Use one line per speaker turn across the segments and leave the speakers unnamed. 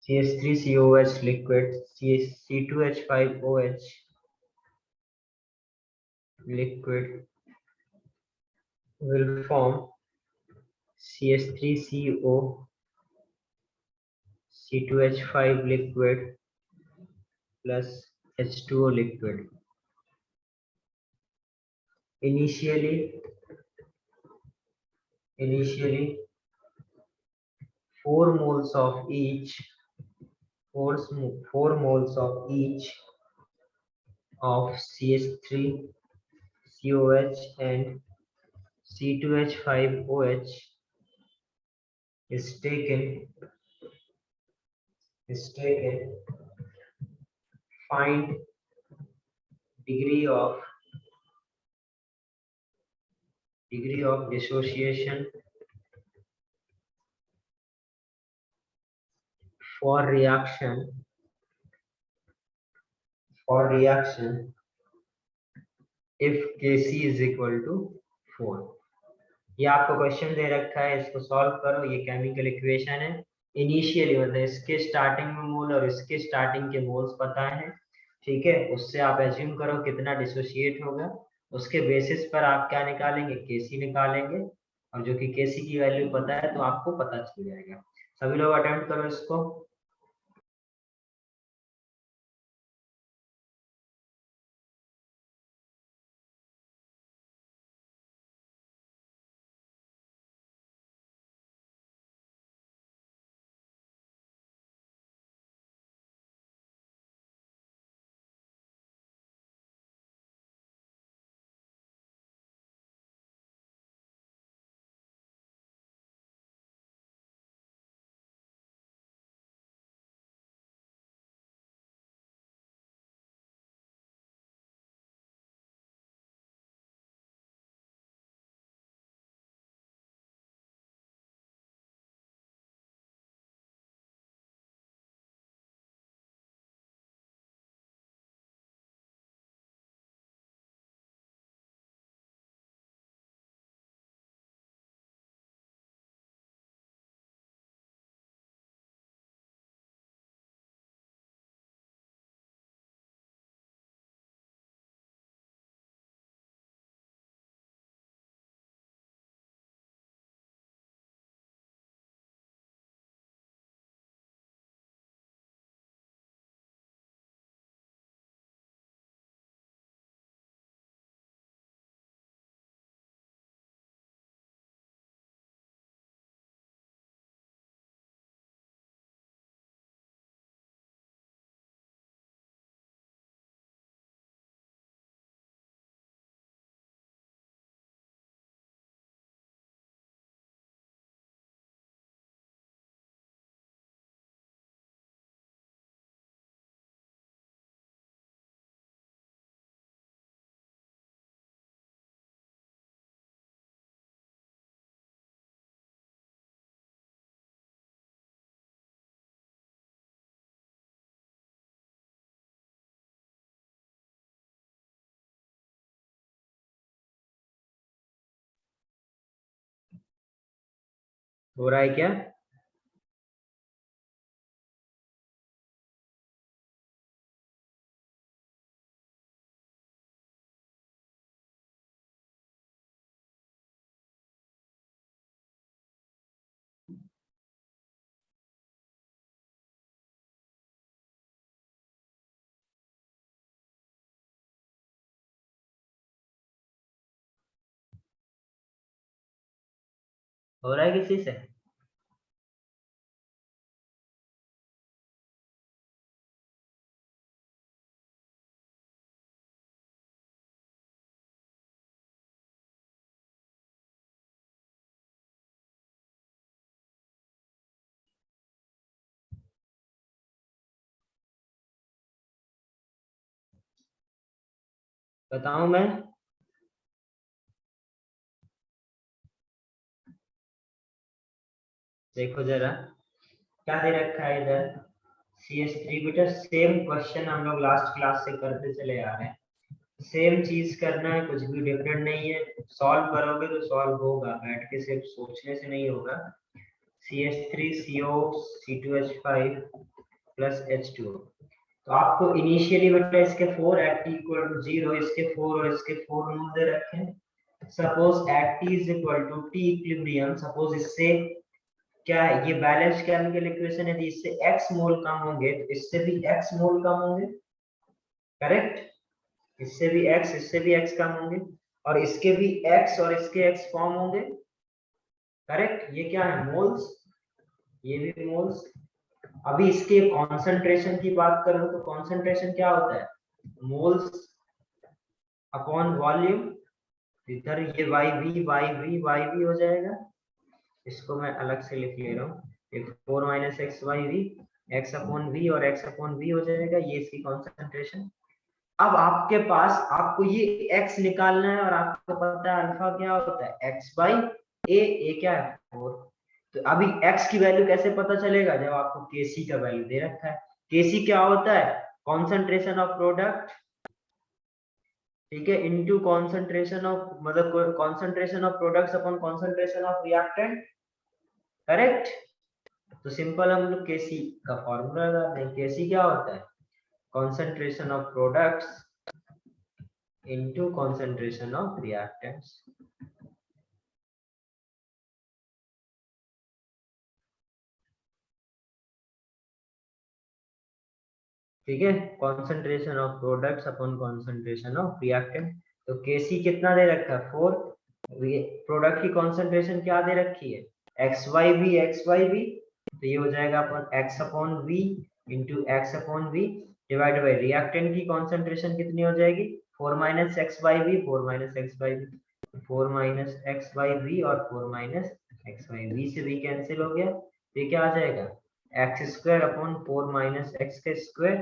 CH3COH liquid, C2H5OH liquid will form CH3CO, C2H5 liquid plus H2O liquid. Initially 4 moles of each 4 moles of each of CH3COH and C2H5OH is taken. Find degree of dissociation for reaction if Kc is equal to 4. ये आपको question दे रखा है, इसको solve करो। ये chemical equation है। Initially मतलब इसके स्टार्टिंग में मोल और इसके स्टार्टिंग के मोल्स पता है, ठीक है। उससे आप एज्यूम करो कितना डिसोसिएट होगा, उसके बेसिस पर आप क्या निकालेंगे, केसी निकालेंगे, और जो कि केसी की वैल्यू पता है तो आपको पता चल जाएगा। सभी लोग अटेम्प्ट करो इसको। हो रहा है क्या? हो रहा है किसी से? बताऊं मैं? देखो जरा क्या दे रखा है इधर। CH3 बेटा सेम क्वेश्चन हम लोग लास्ट क्लास से करते चले आ रहे हैं, सेम चीज करना है, कुछ भी डिफरेंट नहीं है। सॉल्व करोगे तो सॉल्व होगा, बैठ के सिर्फ सोचने से नहीं होगा। CH3CO C2H5 plus H2O। तो आपको इनिशियली बेटा इसके 4 एट टी इक्वल टू 0, इसके 4 और इसके 4 मोल दे रखे हैं। Suppose at T is equal to T equilibrium, suppose इससे क्या है, ये बैलेंस केमिकल इक्वेशन है, इससे x मोल कम होंगे तो इससे भी x मोल कम होंगे, करेक्ट। इससे भी x कम होंगे, और इसके भी x और इसके x फॉर्म होंगे, करेक्ट। ये क्या है, मोल्स, ये भी मोल्स। अभी इसके कॉन्सेंट्रेशन की बात करूं तो कॉन्सेंट्रेशन क्या होता है, मोल्स अपॉन वॉल्यूम। इधर ये YV हो जाएगा, इसको मैं अलग से लिख ले रहा हूँ, 4 minus x y v, x upon v और एक्स अपॉन वी हो जाएगा, ये इसकी कॉन्सेंट्रेशन। अब आपके पास, आपको ये x निकालना है और आपको पता है अल्फा क्या होता है, x बाई ए क्या है 4। तो अभी x की वैल्यू कैसे पता चलेगा, जब आपको Kc का वैल्यू दे रखा है। Kc क्या होता है, कॉन्सेंट्रेशन ऑफ प्रोडक्ट, ठीक है, इनटू कॉन्सेंट्रेशन ऑफ, मतलब concentration of products upon concentration of reactant, correct. तो सिंपल हम लोग Kc का फॉर्मूला लगाते हैं। Kc क्या होता है, concentration of products into concentration of reactants। ठीक है, concentration of products upon concentration of reactant। तो Kc कितना दे रखा है 4, प्रोडक्ट की concentration क्या दे रखी है XYV, तो ये हो जाएगा अपन x upon v into x upon v divide by reactant की concentration कितनी हो जाएगी 4 minus x by v, 4 minus x by v, 4 minus x by v और 4 माइनस एक्स बाई वी से वी कैंसिल हो गया, ये क्या आ जाएगा x square upon 4 minus x के स्क्वायर,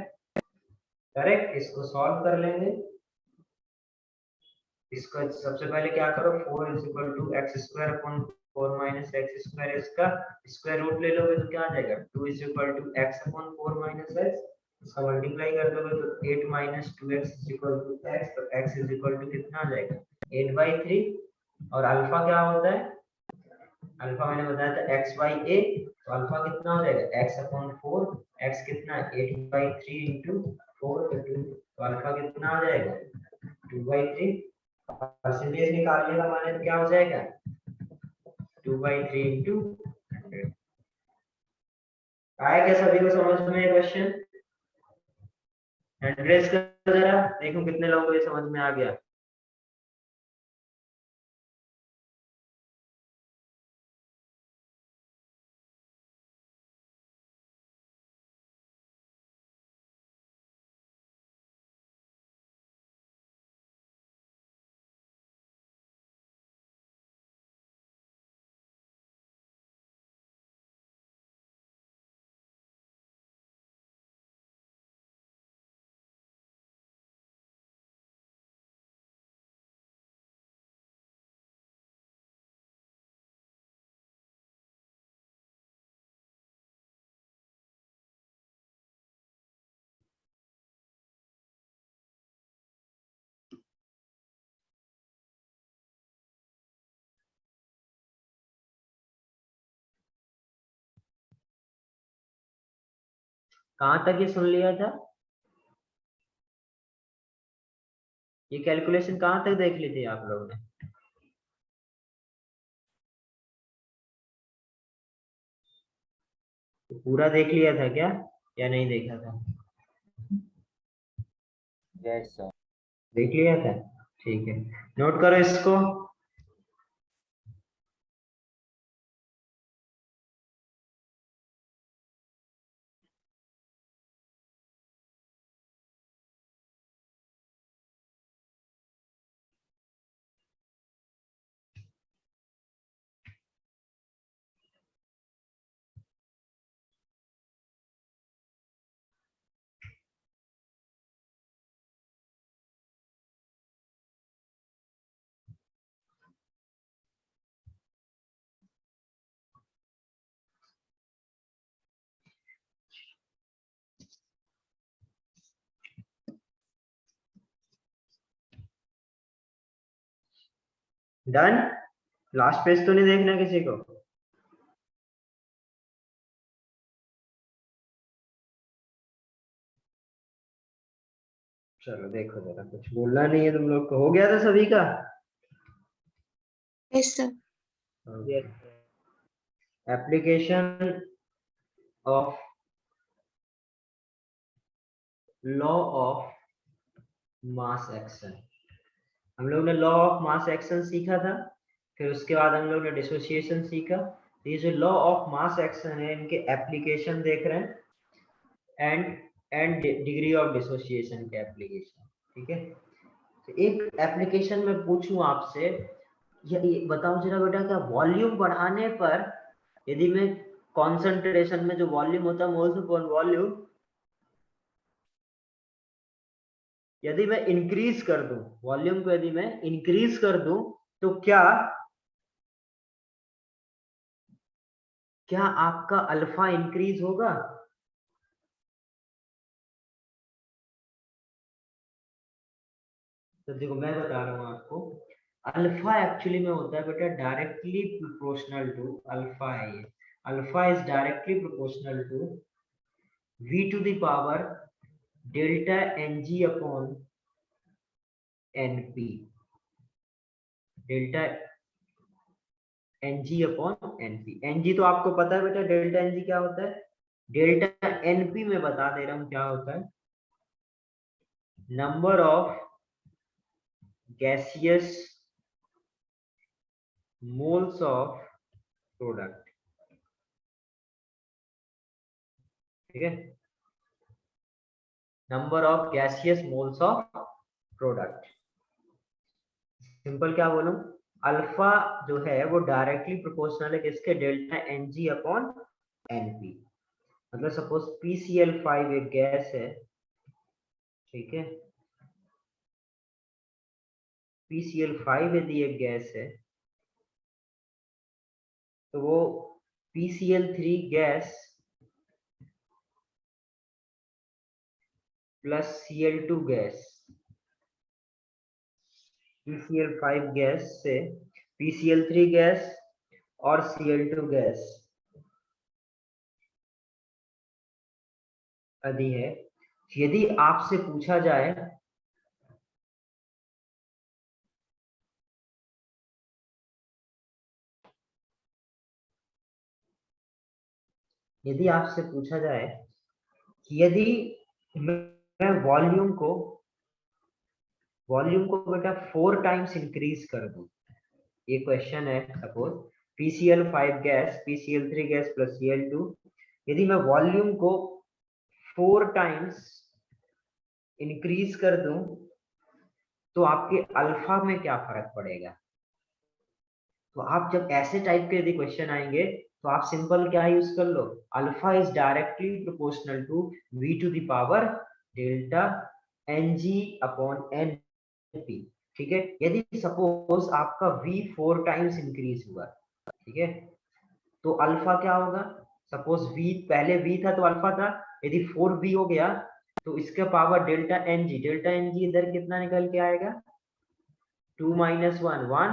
करेक्ट। इसको सॉल्व कर लेंगे, इसको सबसे पहले क्या करो, 4 is equal to x square upon 4 minus x square, इसका स्क्वायर रूट ले लोगे तो क्या आ जाएगा 2 is equal to x upon 4 minus x, इसका मल्टीप्लाई कर दोगे तो 8 minus 2x is equal to x, तो x इज इक्वल टू कितना आ जाएगा 8/3। और अल्फा क्या होता है, अल्फा मैंने बताया था x बाई ए, तो अल्फा कितना हो जाएगा x अपॉन 4, x कितना है 8/3 इंटू 4, तो अल्फा कितना आ जाएगा 2/3। परसेंटेज निकालने का माने तो क्या हो जाएगा 2/3 इंटू 100। आया क्या सभी को समझ में क्वेश्चन, एड्रेस कर जरा, देखो कितने लोगों को ये समझ में आ गया। कहां तक ये सुन लिया था, ये कैलकुलेशन कहां तक देख ली थी आप लोगों ने, तो पूरा देख लिया था क्या या नहीं देखा था,
यस सर।
देख लिया था, ठीक है, नोट करो इसको। डन, लास्ट पेज तो नहीं देखना किसी को। चलो देखो जरा, कुछ बोलना नहीं है तुम लोग को, हो गया था सभी का?
Yes sir.
Application of law of mass action. हम लोग ने लॉ ऑफ मास एक्शन सीखा था, फिर उसके बाद हम लोग ने डिसोसिएशन सीखा। ये जो लॉ ऑफ मास एक्शन है, इनके एप्लीकेशन देख रहे हैं, एंड डिग्री ऑफ डिसोसिएशन के एप्लीकेशन। ठीक है, तो एक एप्लीकेशन में पूछूं आपसे, ये बताओ जरा बेटा, क्या वॉल्यूम बढ़ाने पर, यदि मैं कॉन्सेंट्रेशन में जो वॉल्यूम होता है मोल्स पर वॉल्यूम, यदि मैं इंक्रीज कर दूं वॉल्यूम को, यदि मैं इंक्रीज कर दूं, तो क्या क्या आपका अल्फा इंक्रीज होगा? तो देखो मैं बता रहा हूं आपको, अल्फा एक्चुअली में होता है बेटा डायरेक्टली प्रोपोर्शनल टू, अल्फा है ये, alpha is directly proportional to v to the power delta N G upon N p, delta N G upon N p. N g तो आपको पता है बेटा, डेल्टा एन जी क्या होता है, डेल्टा एन पी में बता दे रहा हूं क्या होता है, number of gaseous moles of product. ठीक है, number of gaseous moles of product. Simple क्या बोलूं, अल्फा जो है वो डायरेक्टली प्रोपोर्शनल है किसके, delta N G upon N p. मतलब सपोज PCl5 एक गैस है, ठीक है, PCl5 यदि एक गैस है, तो वो PCl3 gas plus Cl2 gas, PCl5 gas से PCl3 गैस और Cl2 गैस यदि है, यदि आपसे पूछा जाए, यदि आपसे पूछा जाए कि यदि मैं वॉल्यूम को बेटा 4 टाइम्स इंक्रीज कर दूं, ये क्वेश्चन है, suppose PCl5 gas PCl3 gas plus Cl2, यदि मैं वॉल्यूम को 4 टाइम्स इंक्रीज कर दूं, तो आपके अल्फा में क्या फर्क पड़ेगा? तो आप जब ऐसे टाइप के यदि क्वेश्चन आएंगे, तो आप सिंपल क्या यूज कर लो, alpha is directly proportional to v to the power delta N G upon N P. ठीक है, यदि सपोज आपका v 4 टाइम्स इंक्रीज हुआ, ठीक है, तो अल्फा क्या होगा, सपोज v पहले v था तो अल्फा था, यदि 4v हो गया, तो इसका power delta N g, delta N g इधर कितना निकल के आएगा, 2 minus one one,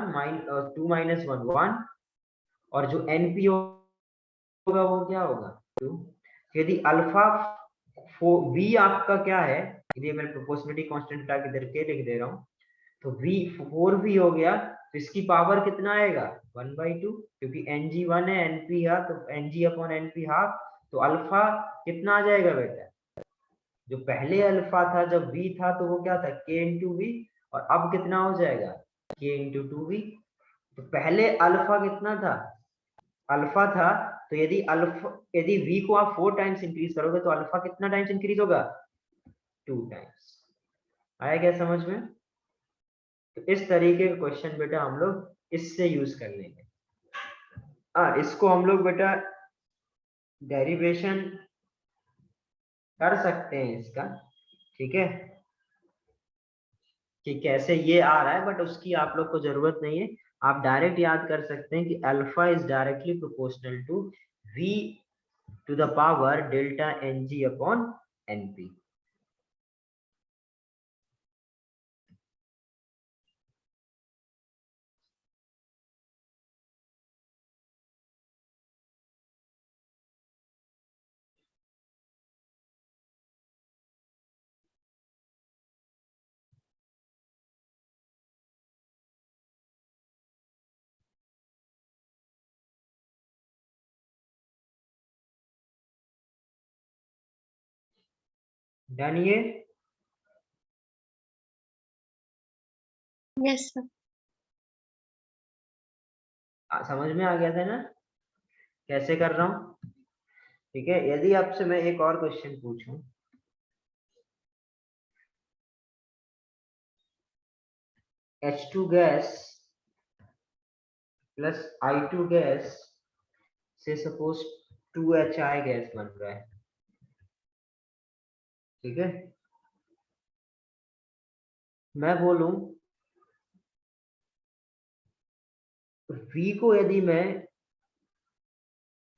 2 minus one one, और जो एनपी होगा वो क्या होगा, 2। यदि अल्फा वी आपका क्या है, यदि मैं प्रोपोर्शनलिटी कांस्टेंट हटा के इधर के लिख दे रहा हूँ, तो वी 4v हो गया, तो इसकी पावर कितना आएगा, 1/2, क्योंकि एन जी 1 है, एनपी है, तो एन जी अपॉन एनपी हाफ, तो अल्फा कितना आ जाएगा बेटा, जो पहले अल्फा था जब v था तो वो क्या था, k इंटू वी, और अब कितना हो जाएगा, k इंटू 2v। तो पहले अल्फा कितना था, अल्फा था, तो यदि v को आप 4 टाइम्स इंक्रीज करोगे, तो अल्फा कितना टाइम्स इंक्रीज होगा, 2 टाइम्स। आया क्या समझ में? तो इस तरीके के क्वेश्चन बेटा हम लोग इससे यूज कर लेंगे। इसको हम लोग बेटा डेरिवेशन कर सकते हैं इसका, ठीक है, कि कैसे ये आ रहा है, बट उसकी आप लोग को जरूरत नहीं है, आप डायरेक्ट याद कर सकते हैं कि alpha is directly proportional to v to the power delta N G upon N P. Done ये?
Yes sir.
समझ में आ गया था ना कैसे कर रहा हूं? ठीक है, यदि आपसे मैं एक और क्वेश्चन पूछूं, H2 gas plus I2 gas से सपोज 2HI गैस बन रहा है, ठीक है? मैं बोलूं V को यदि मैं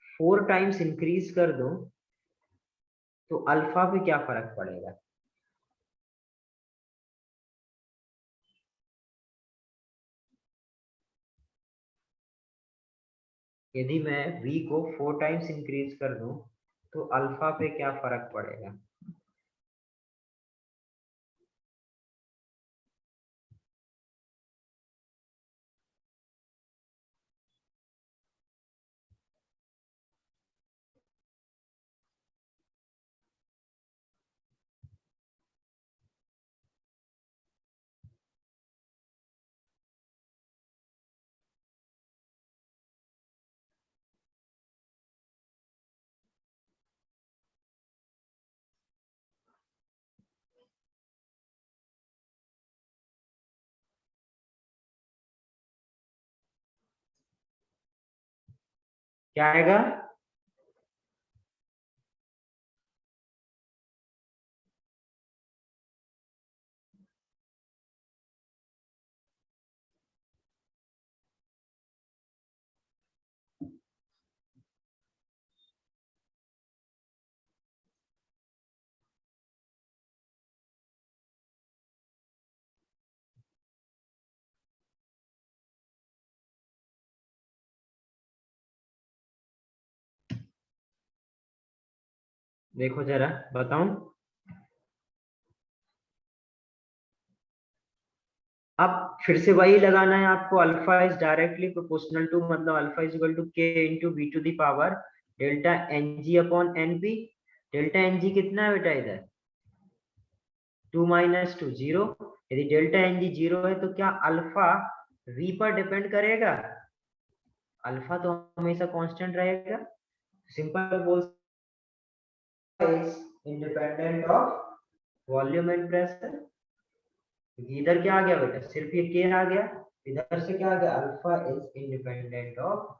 4 टाइम्स इंक्रीज कर दूं तो अल्फा पे क्या फर्क पड़ेगा? यदि मैं V को 4 टाइम्स इंक्रीज कर दूं तो अल्फा पे क्या फर्क पड़ेगा? क्या आएगा? देखो जरा, बताऊं? अब फिर से वही लगाना है आपको, alpha is directly proportional to, मतलब alpha is equal to k into b to the power delta N G upon N p. Delta N g कितना है बेटा इधर? 2 - 2 0। यदि डेल्टा एन जी 0 है तो क्या अल्फा वी पर डिपेंड करेगा? अल्फा तो हमेशा कांस्टेंट रहेगा। सिंपल बोल, is independent of volume and pressure. इधर क्या आ गया बेटा, सिर्फ ये के आ गया, इधर से क्या आ गया, alpha is independent of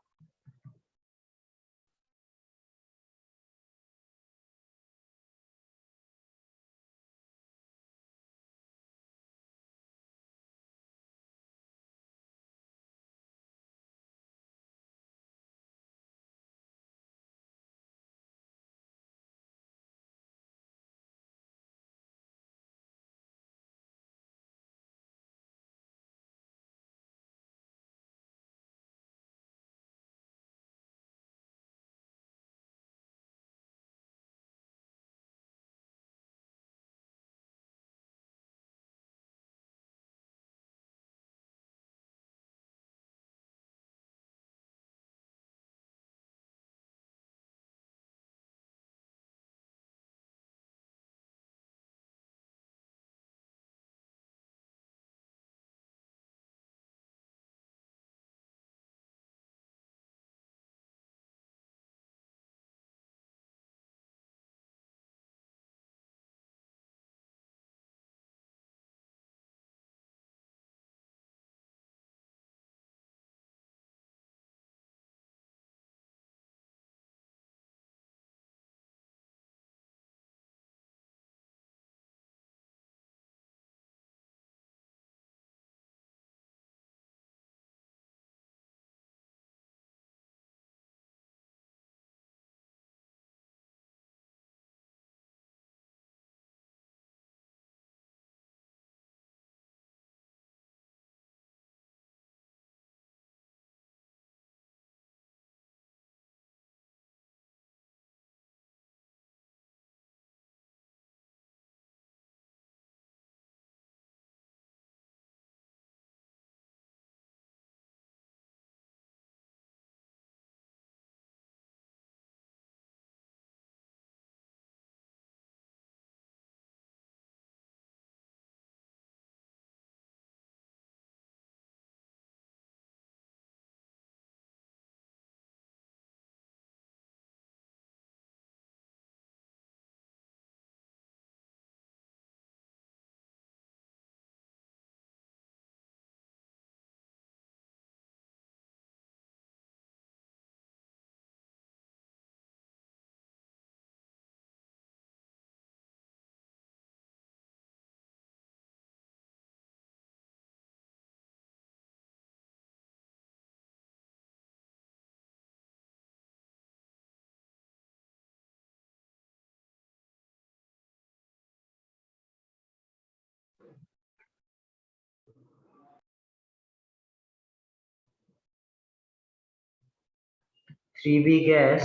3B gas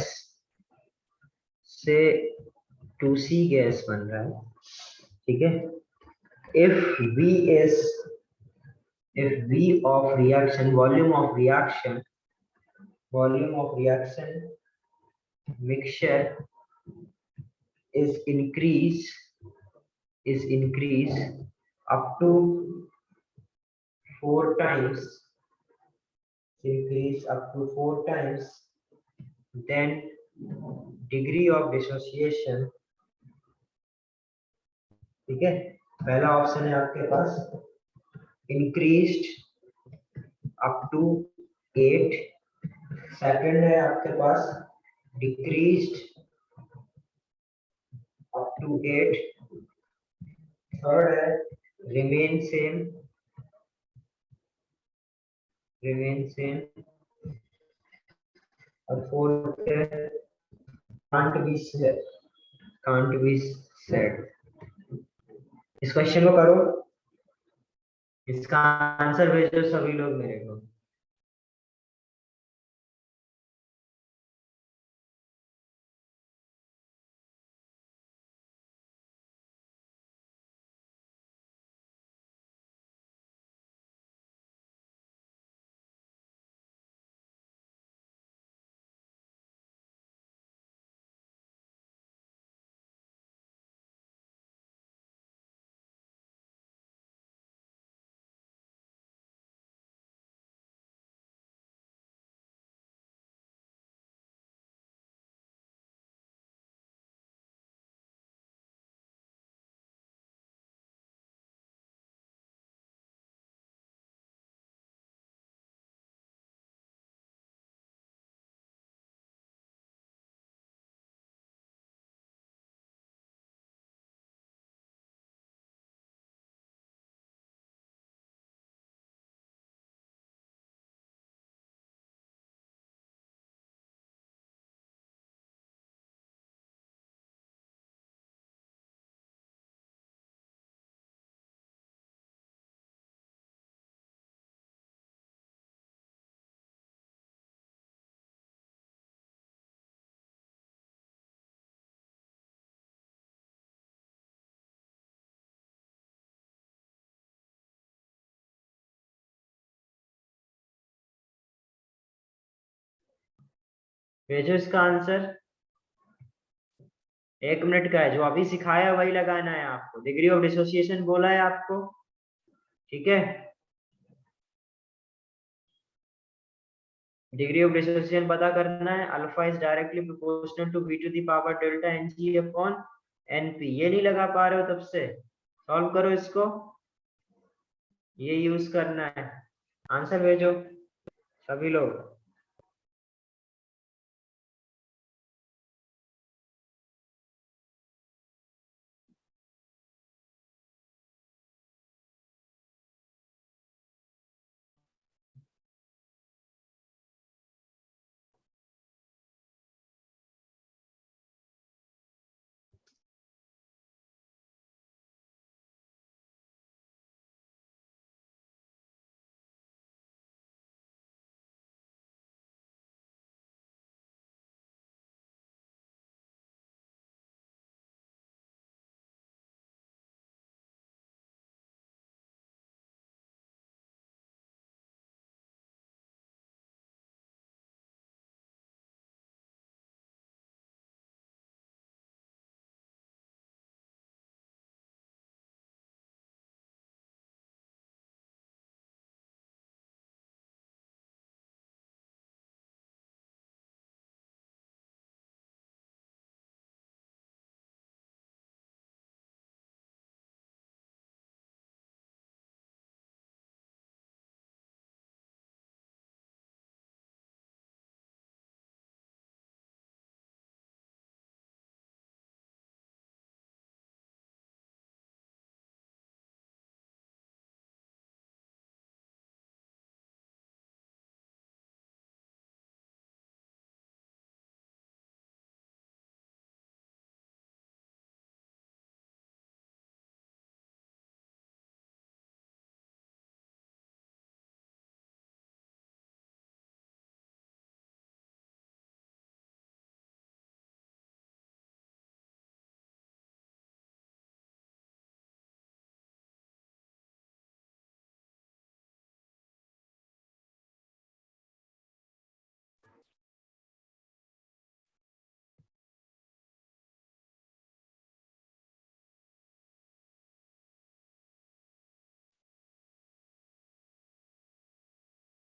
से 2C गैस बन रहा है, ठीक है। if V is if V of reaction, volume of reaction mixture is increased up to 4 times, then degree of dissociation, ठीक है। पहला ऑप्शन है आपके पास increased up to 8, सेकंड है आपके पास decreased up to 8, थर्ड है remain same, और fourth है can't be said। इस क्वेश्चन को करो, इसका आंसर भेजो सभी लोग मेरे को। भेजो इसका आंसर, 1 मिनट का है, जो अभी सिखाया वही लगाना है आपको। डिग्री ऑफ डिसोसिएशन बोला है आपको, ठीक है। डिग्री ऑफ डिसोसिएशन पता करना है, alpha is directly proportional to b to the power delta N G upon N p. ये नहीं लगा पा रहे हो तब से, सॉल्व करो इसको, ये यूज करना है। आंसर भेजो सभी लोग।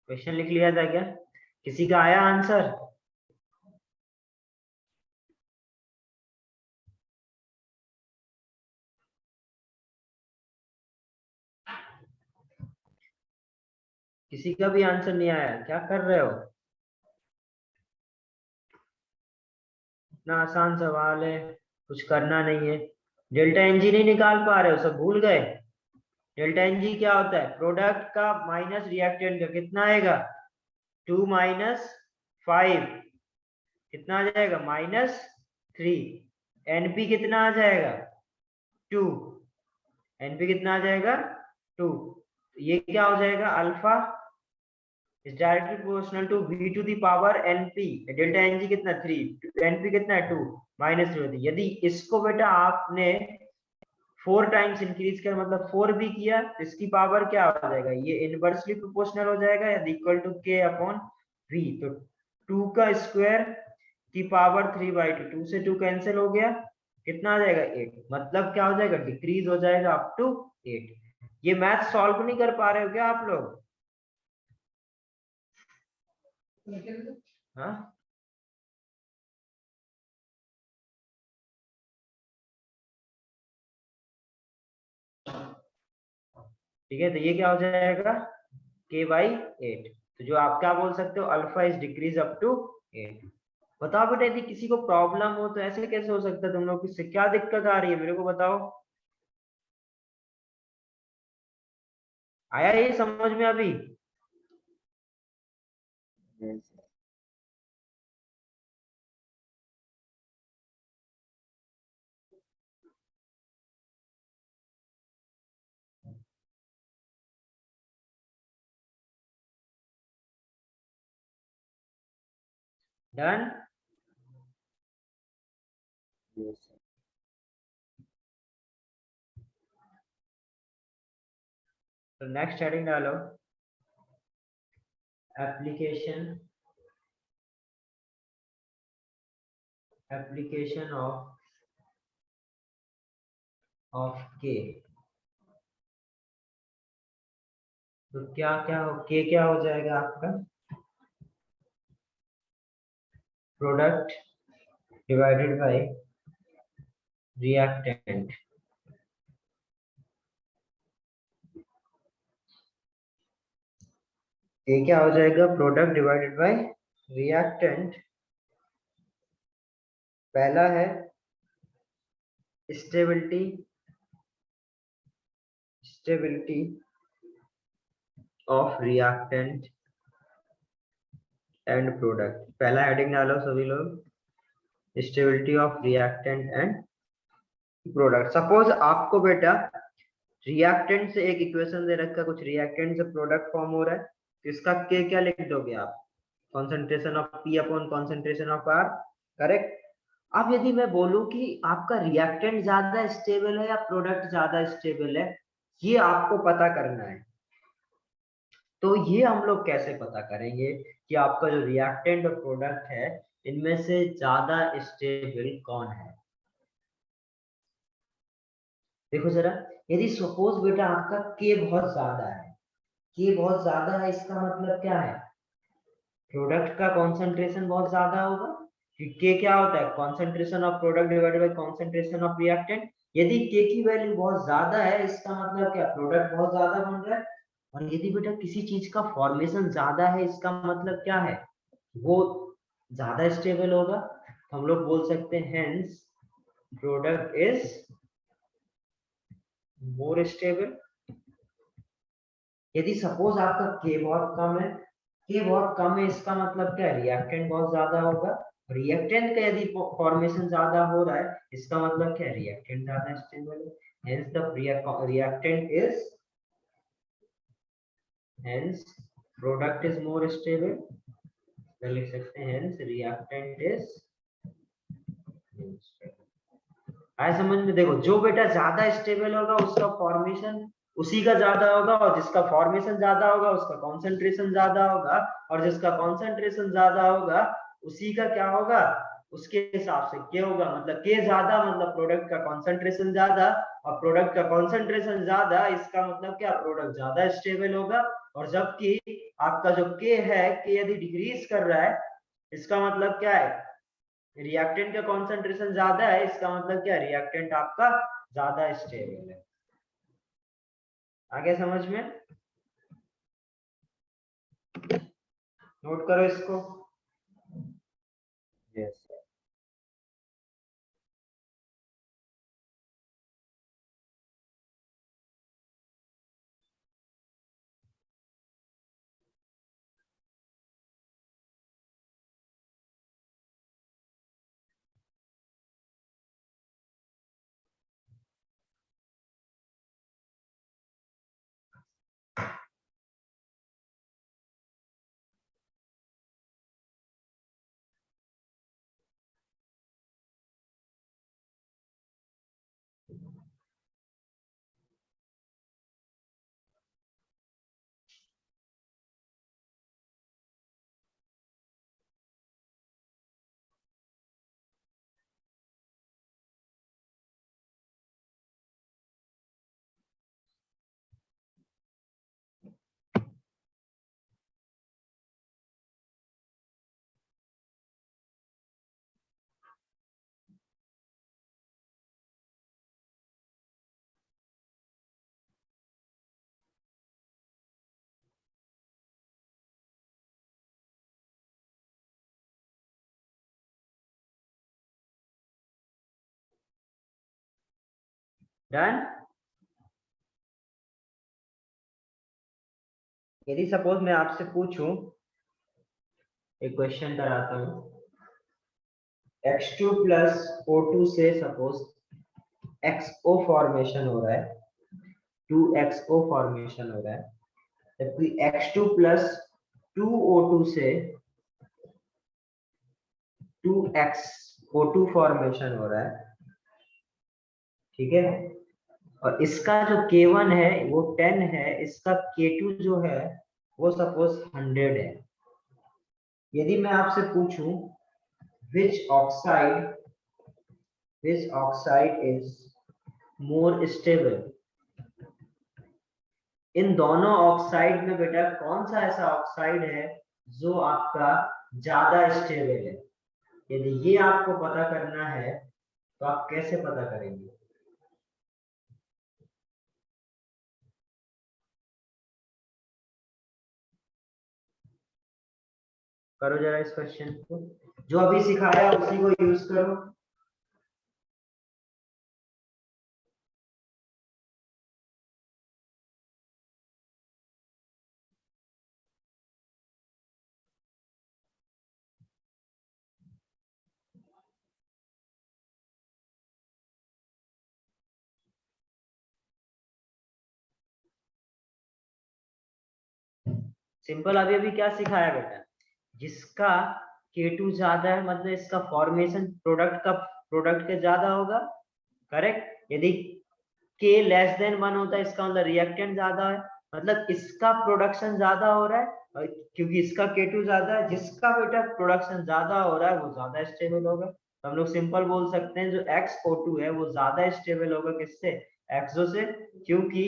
क्वेश्चन लिख लिया था क्या? किसी का आया आंसर? किसी का भी आंसर नहीं आया? क्या कर रहे हो? इतना आसान सवाल है, कुछ करना नहीं है। डेल्टा एनजी नहीं निकाल पा रहे हो, सब भूल गए? डेल्टा एनजी क्या होता है? प्रोडक्ट का माइनस रिएक्टेंट का, कितना आएगा? 2 - 5, कितना आ जाएगा? -3। एनपी कितना आ जाएगा? 2। एनपी कितना आ जाएगा? 2। ये क्या हो जाएगा? Alpha is directly proportional to v to the power np। Delta ng कितना? 3, np कितना है? 2 -3। यदि इसको बेटा आपने 4 टाइम्स इंक्रीज कर, मतलब 4 भी किया, तो इसकी पावर क्या हो जाएगा? ये इनवर्सली प्रोपोर्शनल हो जाएगा या इक्वल टू k अपॉन v। तो 2 का स्क्वायर की पावर 3/2, 2 से 2 कैंसिल हो गया, कितना आ जाएगा? 8। मतलब क्या हो जाएगा? डिक्रीज हो जाएगा अप टू 8। ये मैथ सॉल्व नहीं कर पा रहे हो क्या आप लोग? हाँ, ठीक है। तो ये क्या हो जाएगा? k/8। तो जो आप क्या बोल सकते हो? Alpha is decrease up to 8। बताओ बेटा, यदि किसी को प्रॉब्लम हो तो ऐसे कैसे हो सकता है? तुम लोग किससे क्या दिक्कत आ रही है, मेरे को बताओ। आया ये समझ में अभी? डन। तो नेक्स्ट हेडिंग डालो, एप्लीकेशन ऑफ के। तो क्या क्या हो के, क्या हो जाएगा आपका? Product divided by reactant. ये क्या हो जाएगा? Product divided by reactant. पहला है stability of reactant and product. पहला हेडिंग डालो सभी लोग, stability of reactant and product. Suppose आपको बेटा रिएक्टेंट से एक इक्वेशन दे रखा है, कुछ रिएक्टेंट से प्रोडक्ट फॉर्म हो रहा है, तो इसका के क्या लिख दोगे आप? Concentration of P upon concentration of R, correct. अब यदि मैं बोलूं कि आपका रिएक्टेंट ज्यादा स्टेबल है या प्रोडक्ट ज्यादा स्टेबल है, ये आपको पता करना है। तो ये हम लोग कैसे पता करेंगे कि आपका जो रिएक्टेंट और प्रोडक्ट है, इनमें से ज्यादा स्टेबल कौन है? देखो जरा, यदि सपोज बेटा आपका के बहुत ज्यादा है, के बहुत ज्यादा है, इसका मतलब क्या है? प्रोडक्ट का कॉन्सेंट्रेशन बहुत ज्यादा होगा। के क्या होता है? Concentration of product divided by concentration of reactant. यदि के की वैल्यू बहुत ज्यादा है, इसका मतलब क्या? प्रोडक्ट बहुत ज्यादा बन रहा है। और यदि बेटा किसी चीज का फॉर्मेशन ज्यादा है, इसका मतलब क्या है? वो ज्यादा स्टेबल होगा। हम लोग बोल सकते हैं hence product is more stable. यदि सपोज आपका के बहुत कम है, के बहुत कम है, इसका मतलब क्या है? रिएक्टेंट बहुत ज्यादा होगा। रिएक्टेंट का यदि फॉर्मेशन ज्यादा हो रहा है, इसका मतलब क्या है? रिएक्टेंट ज्यादा स्टेबल है। Hence the reactant is, hence product is more stable. तो लिख सकते हैं हेंस रिएक्टेंट इज। आए समझ में? देखो, जो बेटा ज्यादा स्टेबल होगा उसका फॉर्मेशन उसी का ज्यादा होगा, और जिसका फॉर्मेशन ज्यादा होगा उसका कॉन्सेंट्रेशन ज्यादा होगा, और जिसका कॉन्सेंट्रेशन ज्यादा होगा उसी का क्या होगा? उसके हिसाब से के होगा। मतलब के ज्यादा मतलब प्रोडक्ट का कॉन्सेंट्रेशन ज्यादा, और प्रोडक्ट का कॉन्सेंट्रेशन ज्यादा, इसका मतलब क्या? प्रोडक्ट ज्यादा स्टेबल होगा। और जबकि आपका जो के है के यदि डिक्रीज कर रहा है, इसका मतलब क्या है, रिएक्टेंट का कॉन्सेंट्रेशन ज्यादा है, इसका मतलब क्या, रिएक्टेंट आपका ज्यादा स्टेबल है। आगे समझ में, नोट करो इसको। Yes, done. यदि सपोज मैं आपसे पूछूं, एक क्वेश्चन कराता हूं, X2 प्लस O2 से सपोज XO फॉर्मेशन हो रहा है, 2XO फॉर्मेशन हो रहा है, जबकि X2 प्लस 2O2 से 2XO2 फॉर्मेशन हो रहा है, ठीक है। और इसका जो K1 है वो 10 है, इसका K2 जो है वो सपोज 100 है। यदि मैं आपसे पूछूं which oxide is more stable, इन दोनों ऑक्साइड में बेटा कौन सा ऐसा ऑक्साइड है जो आपका ज्यादा स्टेबल है? यदि ये आपको पता करना है तो आप कैसे पता करेंगे? करो जरा इस क्वेश्चन को, जो अभी सिखाया उसी को यूज करो। सिंपल, अभी अभी क्या सिखाया बेटा, जिसका K2 ज्यादा है मतलब इसका फॉर्मेशन प्रोडक्ट के ज्यादा होगा, करेक्ट। यदि K लेस देन 1 होता है इसका मतलब रिएक्टेंट ज्यादा है, मतलब इसका प्रोडक्शन ज्यादा हो रहा है, और क्योंकि इसका K2 ज्यादा है, जिसका बेटा प्रोडक्शन ज्यादा हो रहा है वो ज्यादा स्टेबल होगा। तो हम लोग सिंपल बोल सकते हैं जो XO2 है वो ज्यादा स्टेबल होगा किससे, एक्सो से, क्योंकि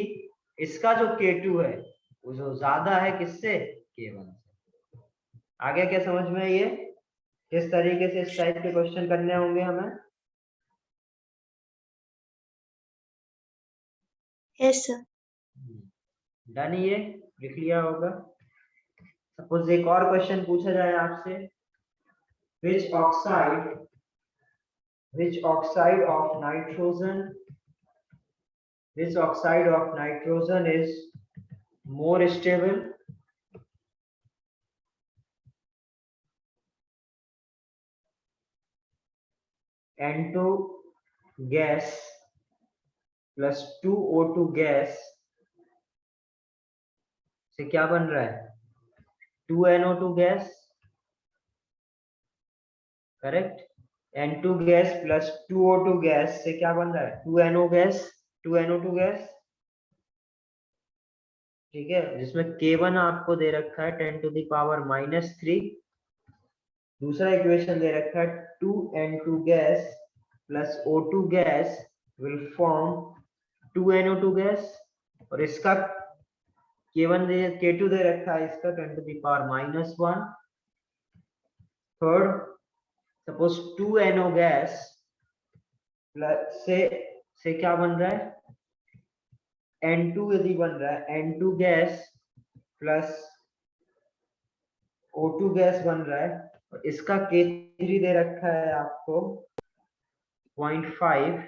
इसका जो K2 है वो जो ज्यादा है किससे, K1 से। आगे क्या समझ में है ये, किस तरीके से इस टाइप के क्वेश्चन करने होंगे हमें?
Yes sir.
डन, ये लिख लिया होगा। सपोज एक और क्वेश्चन पूछा जाए आपसे, which oxide of nitrogen is more stable? N2 gas plus 2O2 gas से क्या बन रहा है, 2NO2 gas, correct. N2 gas plus 2O2 gas से क्या बन रहा है, 2NO गैस, 2NO2 गैस, ठीक है। जिसमें K1 आपको दे रखा है 10⁻³ दूसरा इक्वेशन दे रखा है 2N2 gas plus O2 gas will form 2NO2 gas, और इसका K1 K2 दे रखा है इसका 10 to the power -1। Third, suppose 2NO gas plus से क्या बन रहा है, N2 यदि बन रहा है, N2 gas plus O2 gas बन रहा है, और इसका K3 दे रखा है आपको 0.5,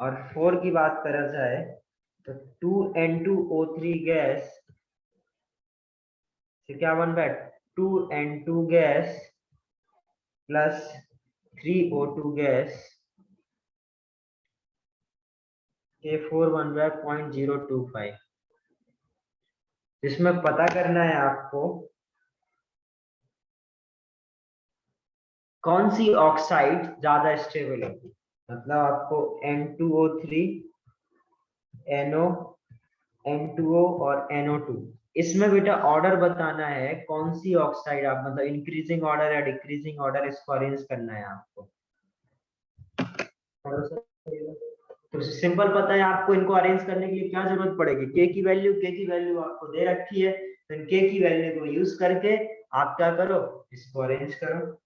और 4 की बात करा जाए तो 2N2O3 गैस से क्या बन रहा है, 2N2 gas plus 3O2 gas, K4 बन रहा है 0.025। इसमें पता करना है आपको कौन सी ऑक्साइड ज्यादा स्टेबल होगी। मतलब आपको N2O3, NO, N2O और NO2, इसमें बेटा ऑर्डर बताना है कौन सी ऑक्साइड, आप मतलब इंक्रीजिंग ऑर्डर या डिक्रीजिंग ऑर्डर इसको अरेंज करना है आपको। तो सिंपल पता है आपको इनको अरेंज करने के लिए क्या जरूरत पड़ेगी, के की वैल्यू आपको दे रखी है, तो के की वैल्यू को यूज करके आप क्या करो, इसको अरेंज करो।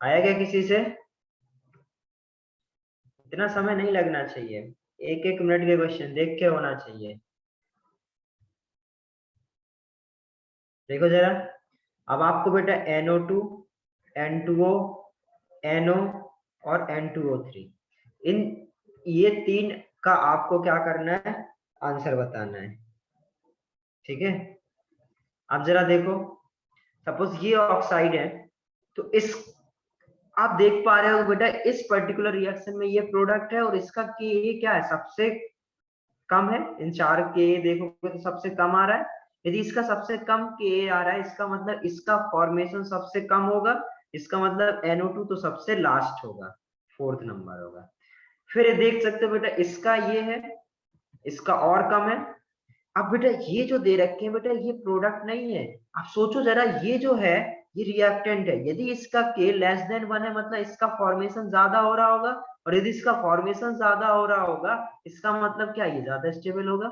आया क्या किसी से? इतना समय नहीं लगना चाहिए, एक एक मिनट के क्वेश्चन देख के होना चाहिए। देखो जरा, अब आपको बेटा NO2, N2O, NO और N2O3, इन ये तीन का आपको क्या करना है, आंसर बताना है। ठीक है, अब जरा देखो, सपोज ये ऑक्साइड है, तो इस आप देख पा रहे हो बेटा इस पर्टिकुलर रिएक्शन में ये प्रोडक्ट है और इसका के क्या है, सबसे कम है। इन चार के देखोगे तो सबसे कम आ रहा है। यदि इसका सबसे कम के आ रहा है, इसका मतलब इसका फॉर्मेशन सबसे कम होगा, इसका मतलब NO2 तो सबसे लास्ट होगा, फोर्थ नंबर होगा। फिर ये देख सकते हो बेटा इसका ये है, इसका और कम है। अब बेटा ये जो दे रखे हैं बेटा ये प्रोडक्ट नहीं है। आप सोचो जरा, ये जो है ये रिएक्टेंट है, यदि इसका के लेस देन 1 है मतलब इसका फॉर्मेशन ज्यादा हो रहा होगा, और यदि इसका फॉर्मेशन ज्यादा हो रहा होगा इसका मतलब क्या, ये ज्यादा स्टेबल होगा।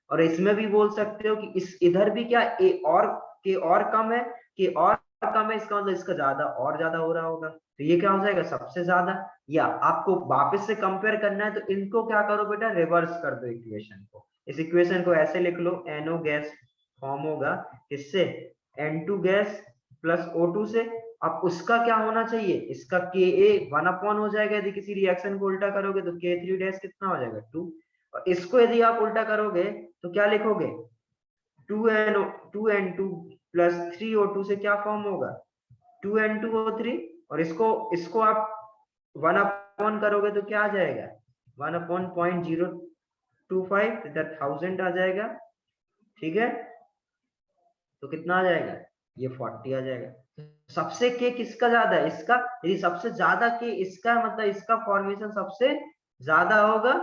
और इसमें भी बोल सकते हो कि इस इधर भी क्या ए और के और कम है, के और कम है, इसका मतलब इसका ज्यादा और ज्यादा हो रहा होगा, तो ये क्या हो जाएगा, सबसे ज्यादा। या आपको वापस से कंपेयर करना है तो इनको क्या करो बेटा, रिवर्स कर दो इक्वेशन को। इस इक्वेशन को ऐसे लिख लो, NO गैस फॉर्म होगा इससे, N2 गैस प्लस O2 से। अब उसका क्या होना चाहिए, इसका Ka 1 हो जाएगा, यदि किसी रिएक्शन को उल्टा करोगे तो K3 डैश कितना हो जाएगा 2, और इसको यदि आप उल्टा करोगे तो क्या लिखोगे, 2N2 प्लस 3O2 से क्या फॉर्म होगा, 2N2O3, और इसको आप 1 करोगे तो क्या आ जाएगा, 1/025, इधर 1000 आ जाएगा। ठीक है, तो कितना आ जाएगा, ये 40 आ जाएगा। सबसे के किसका ज्यादा है, इसका। यदि सबसे ज्यादा के इसका मतलब इसका फॉर्मेशन सबसे ज्यादा होगा,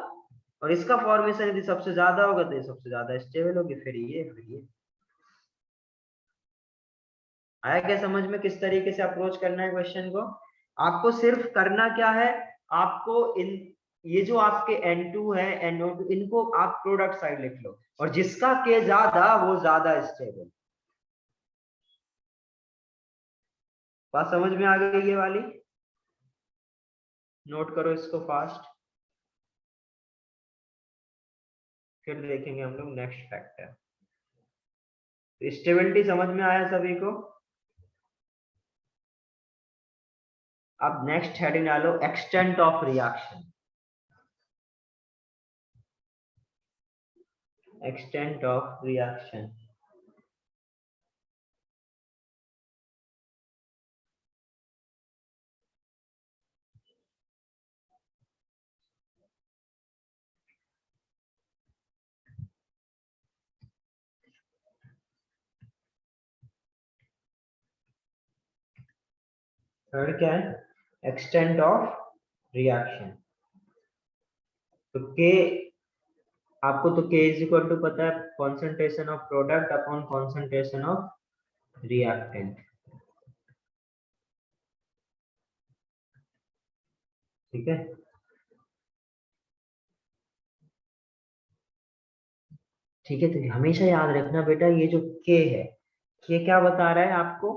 और इसका फॉर्मेशन यदि सबसे ज्यादा होगा तो ये सबसे ज्यादा स्टेबल होगी, फिर ये। आया क्या समझ में किस तरीके से अप्रोच करना है क्वेश्चन को? आपको सिर्फ करना क्या है, आपको इन ये जो आपके N2 है NO2 इनको आप प्रोडक्ट साइड लिख लो, और जिसका के ज्यादा वो ज्यादा स्टेबल। बात समझ में आ गई ये वाली? नोट करो इसको फास्ट, फिर देखेंगे हम लोग नेक्स्ट फैक्टर। स्टेबिलिटी समझ में आया सभी को? अब नेक्स्ट हेडिंग डालो, extent of reaction. Extent of reaction. Third क्या है? Extent of reaction. तो के, आपको तो के इज इक्वल टू पता है, concentration of product upon concentration of reactant. ठीक है, ठीक है। तो हमेशा याद रखना बेटा, ये जो के है, के क्या बता रहा है आपको?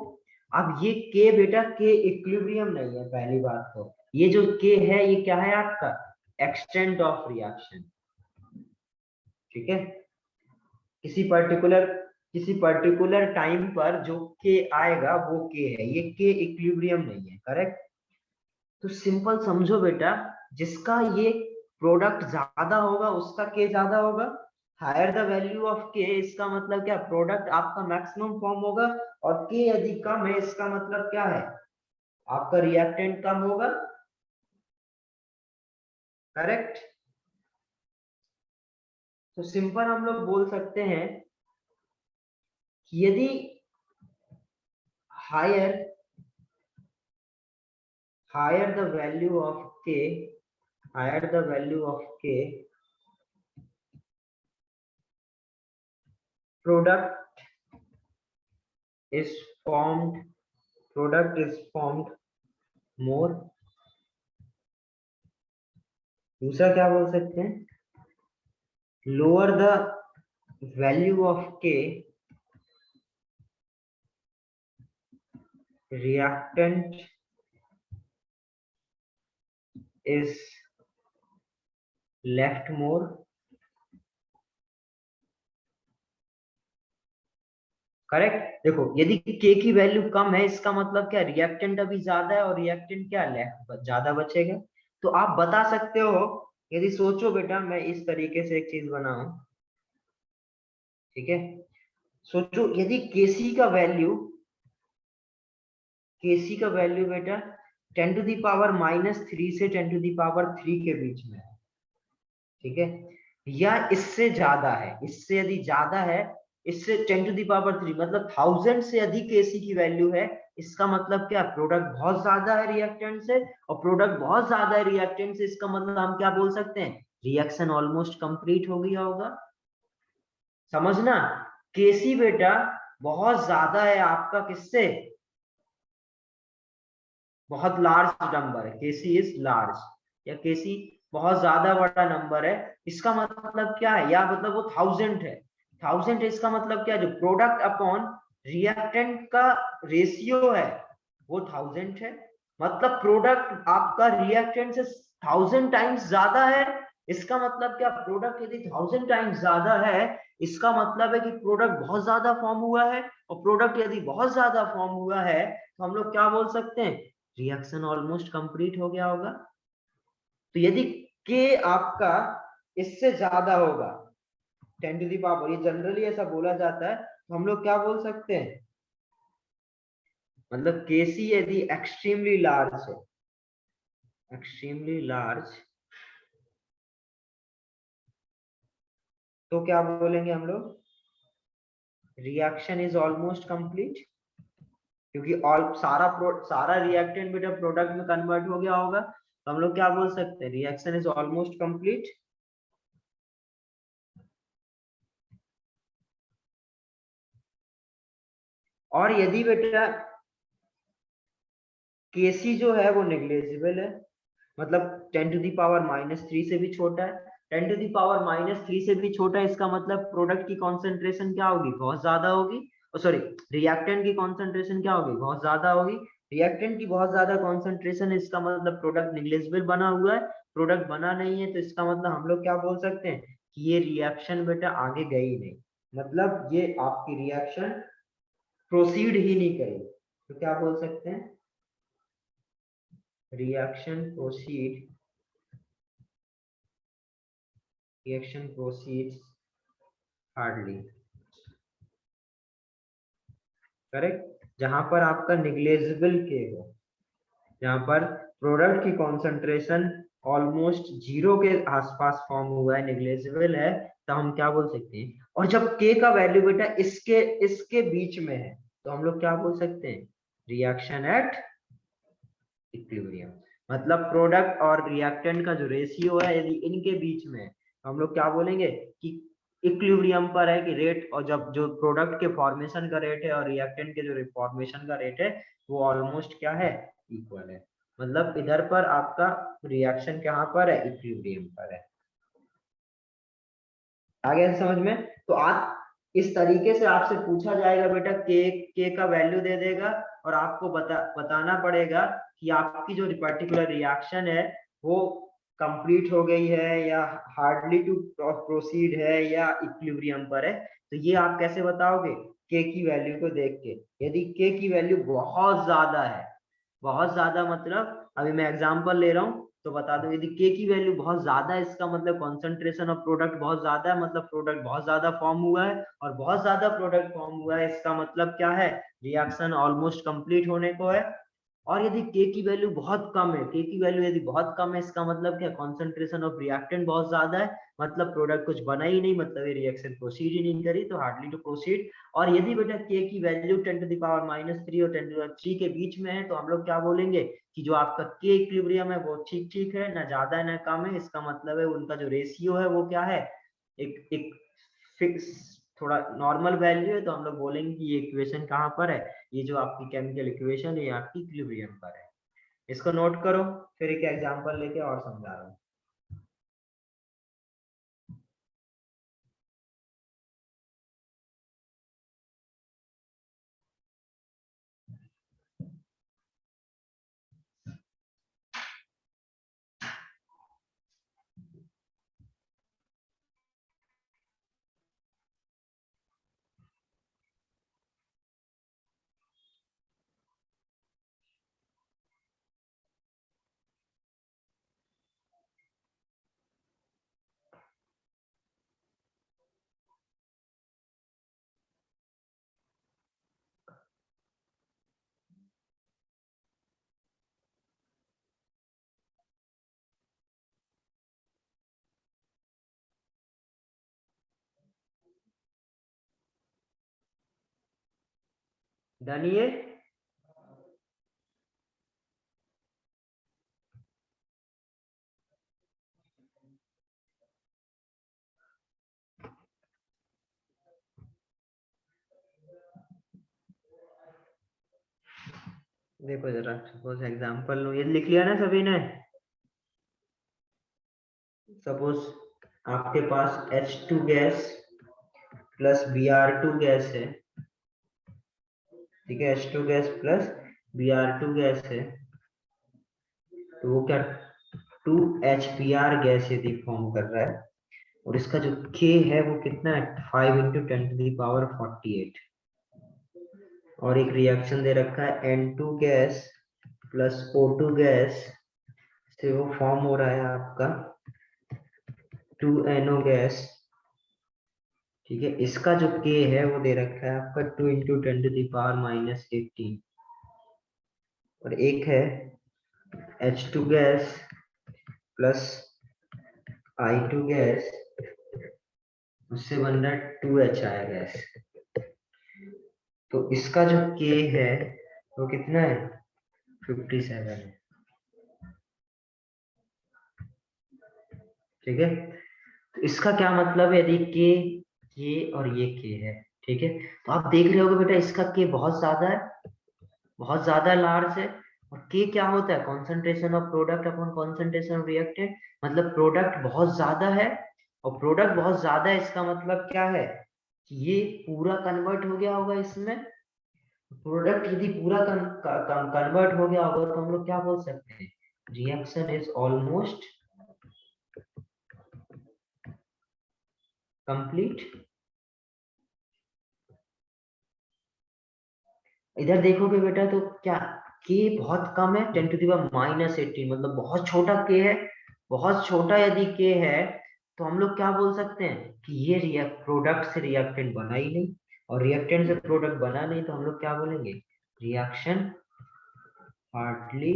अब ये के बेटा, के इक्विलिब्रियम नहीं है पहली बात तो। ये जो के है ये क्या है आपका? Extent of reaction. ठीक है, किसी पर्टिकुलर टाइम पर जो के आएगा वो के है, ये के इक्विलिब्रियम नहीं है। करेक्ट? तो सिंपल समझो बेटा, जिसका ये प्रोडक्ट ज्यादा होगा उसका के ज्यादा होगा। हायर द वैल्यू ऑफ के, इसका मतलब क्या? प्रोडक्ट आपका मैक्सिमम फॉर्म होगा, और के यदि कम है इसका मतलब क्या है? आपका रिएक्टेंट कम होगा। करेक्ट? तो सिंपल हम लोग बोल सकते हैं कि यदि higher higher the value of K, higher the value of k, product is formed more। दूसरा क्या बोल सकते हैं? lower the value of k, reactant is left more। Correct? देखो, यदि के की वैल्यू कम है इसका मतलब क्या? रिएक्टेंट अभी ज्यादा है, और रिएक्टेंट क्या? लेफ्ट ज्यादा बचेगा। तो आप बता सकते हो, यदि सोचो बेटा, मैं इस तरीके से एक चीज बनाऊं। ठीक है, सोचो यदि केसी का वैल्यू बेटा 10⁻³ से 10⁻³ के बीच में है। ठीक है, या इससे ज्यादा है, इससे यदि ज्यादा है, इससे 10⁻³ मतलब 1000 से अधिक केसी की वैल्यू है, इसका मतलब क्या? प्रोडक्ट बहुत ज्यादा है रिएक्टेंट से, और प्रोडक्ट बहुत ज्यादा है रिएक्टेंट से, इसका मतलब हम क्या बोल सकते हैं? रिएक्शन ऑलमोस्ट कंप्लीट हो गया होगा। समझना, केसी बेटा बहुत ज्यादा है आपका किससे? बहुत लार्ज नंबर है, केसी इज लार्ज, या केसी बहुत ज्यादा बड़ा नंबर है। इसका मतलब क्या है? या मतलब वो 1000 है, 1000 है, इसका मतलब क्या है? जो प्रोडक्ट अपॉन रिएक्टेंट का रेशियो है वो 1000 है। मतलब प्रोडक्ट आपका रिएक्टेंट से 1000 टाइम्स ज्यादा है। इसका मतलब क्या? प्रोडक्ट यदि 1000 टाइम्स ज्यादा है, इसका मतलब है कि प्रोडक्ट बहुत ज्यादा फॉर्म हुआ है, और प्रोडक्ट यदि बहुत ज्यादा फॉर्म हुआ है तो हम लोग क्या बोल सकते हैं? रिएक्शन ऑलमोस्ट कंप्लीट हो गया होगा। तो यदि के आपका इससे ज्यादा होगा 10⁻, ये जनरली ऐसा बोला जाता है, तो हम लोग क्या बोल सकते हैं? मतलब केसी यदि एक्सट्रीमली लार्ज है, एक्सट्रीमली लार्ज, तो क्या बोलेंगे हम लोग? रिएक्शन इज ऑलमोस्ट कंप्लीट, क्योंकि ऑल सारा रिएक्टेंट बेटा प्रोडक्ट में कन्वर्ट हो गया होगा। तो हम लोग क्या बोल सकते हैं? Reaction is almost complete. और यदि बेटा Kc जो है वो नेग्लेजिबल है, मतलब 10⁻³ से भी छोटा है, 10⁻³ से भी छोटा है, इसका मतलब प्रोडक्ट की कॉन्सेंट्रेशन क्या होगी, बहुत ज्यादा होगी, सॉरी रिएक्टेंट की कॉन्सेंट्रेशन क्या होगी, बहुत ज्यादा होगी। रिएक्टेंट की बहुत ज्यादा कॉन्सेंट्रेशन, इसका मतलब प्रोडक्ट नेग्लेजिबल बना हुआ है। प्रोडक्ट बना नहीं है तो इसका मतलब हम लोग क्या बोल सकते हैं कि ये रिएक्शन बेटा आगे गई नहीं, मतलब ये आपकी रिएक्शन प्रोसीड ही नहीं करेगी। तो क्या बोल सकते हैं, reaction proceed, reaction proceeds hardly, correct. जहां पर आपका निग्लेजिबल के हो, जहां पर प्रोडक्ट की कॉन्सेंट्रेशन ऑलमोस्ट जीरो के आसपास फॉर्म हुआ है, निग्लेजिबल है, तो हम क्या बोल सकते हैं। और जब के का वैल्यू बेटा इसके इसके बीच में है तो हम लोग क्या बोल सकते हैं, रिएक्शन एट इक्विलिब्रियम। मतलब प्रोडक्ट और रिएक्टेंट का जो रेशियो है यदि इनके बीच में है तो हम लोग क्या बोलेंगे कि इक्विलिब्रियम पर है कि रेट, और जब जो प्रोडक्ट के फॉर्मेशन का रेट है और रिएक्टेंट के जो फॉर्मेशन का रेट है वो ऑलमोस्ट क्या है, इक्वल है। मतलब इधर पर आपका रिएक्शन कहाँ पर है, इक्विलिब्रियम पर है। आ गया समझ में। तो आप इस तरीके से आपसे पूछा जाएगा बेटा, के का वैल्यू दे देगा और आपको बताना पड़ेगा कि आपकी जो पर्टिकुलर रिएक्शन है वो कंप्लीट हो गई है या हार्डली टू प्रोसीड है या इक्विलिब्रियम पर है। तो ये आप कैसे बताओगे, के की वैल्यू को देख के। यदि के की वैल्यू बहुत ज्यादा है, बहुत ज्यादा मतलब अभी मैं एग्जांपल ले रहा हूँ तो बता दो, यदि के की वैल्यू बहुत ज्यादा है इसका मतलब कॉन्सेंट्रेशन ऑफ प्रोडक्ट बहुत ज्यादा है, मतलब प्रोडक्ट बहुत ज्यादा फॉर्म हुआ है, और बहुत ज्यादा प्रोडक्ट फॉर्म हुआ है इसका मतलब क्या है, रिएक्शन ऑलमोस्ट कंप्लीट होने को है। और यदि के की वैल्यू बहुत कम है, के की वैल्यू यदि बहुत कम है इसका मतलब क्या, कॉन्सेंट्रेशन ऑफ रिएक्टेंट बहुत ज्यादा है, मतलब प्रोडक्ट कुछ बना ही नहीं, मतलब ये रिएक्शन प्रोसीड ही नहीं करी, तो हार्डली टू प्रोसीड। और यदि बेटा के की वैल्यू 10⁻³ और 10⁻³ के बीच में है तो हम लोग क्या बोलेंगे कि जो आपका के इक्विलिब्रियम है वो ठीक ठीक है, ना ज्यादा है ना कम है, इसका मतलब है उनका जो रेशियो है वो क्या है, एक एक फिक्स, थोड़ा नॉर्मल वैल्यू है। तो हम लोग बोलेंगे कि ये इक्वेशन कहाँ पर है, ये जो आपकी केमिकल इक्वेशन है ये आपकी इक्विलिब्रियम पर है। इसको नोट करो, फिर एक एग्जांपल लेके और समझा रहा हूँ। डनिए, देखो जरा सपोज एग्जांपल लो, ये लिख लिया ना सभी ने। सपोज आपके पास H2 gas plus Br2 gas है, ठीक है, H2 gas plus Br2 gas है, तो वो क्या 2HBr गैस यदि फॉर्म कर रहा है, और इसका जो K है वो कितना है, 5 × 10⁻48। और एक रिएक्शन दे रखा है N2 gas plus O2 gas से वो फॉर्म हो रहा है आपका 2NO गैस, ठीक है। इसका जो K है वो दे रखा है आपका 2 × 10⁻−18। और एक है H2 gas plus I2 gas, उससे बन रहा है 2HI गैस। तो इसका जो K है वो कितना है, 57 है, ठीक है। तो इसका क्या मतलब है, यदि K, K और ये K है, ठीक है, तो आप देख रहे होगे बेटा इसका के बहुत ज्यादा है, बहुत ज्यादा लार्ज है। और के क्या होता है, concentration of product upon concentration of reactant, मतलब प्रोडक्ट बहुत ज्यादा है, और प्रोडक्ट बहुत ज्यादा है इसका मतलब क्या है कि ये पूरा कन्वर्ट हो गया होगा इसमें। प्रोडक्ट यदि पूरा कन्वर्ट हो गया होगा तो हम लोग क्या बोल सकते हैं, रिएक्शन इज ऑलमोस्ट कंप्लीट। इधर देखोगे बेटा तो क्या, के बहुत कम है, 10⁻⁻18, मतलब बहुत छोटा के है। बहुत छोटा यदि के है तो हम लोग क्या बोल सकते हैं कि ये रिएक्ट प्रोडक्ट से रिएक्टेंट बना ही नहीं, और रिएक्टेंट से प्रोडक्ट बना नहीं तो हम लोग क्या बोलेंगे, रिएक्शन हार्डली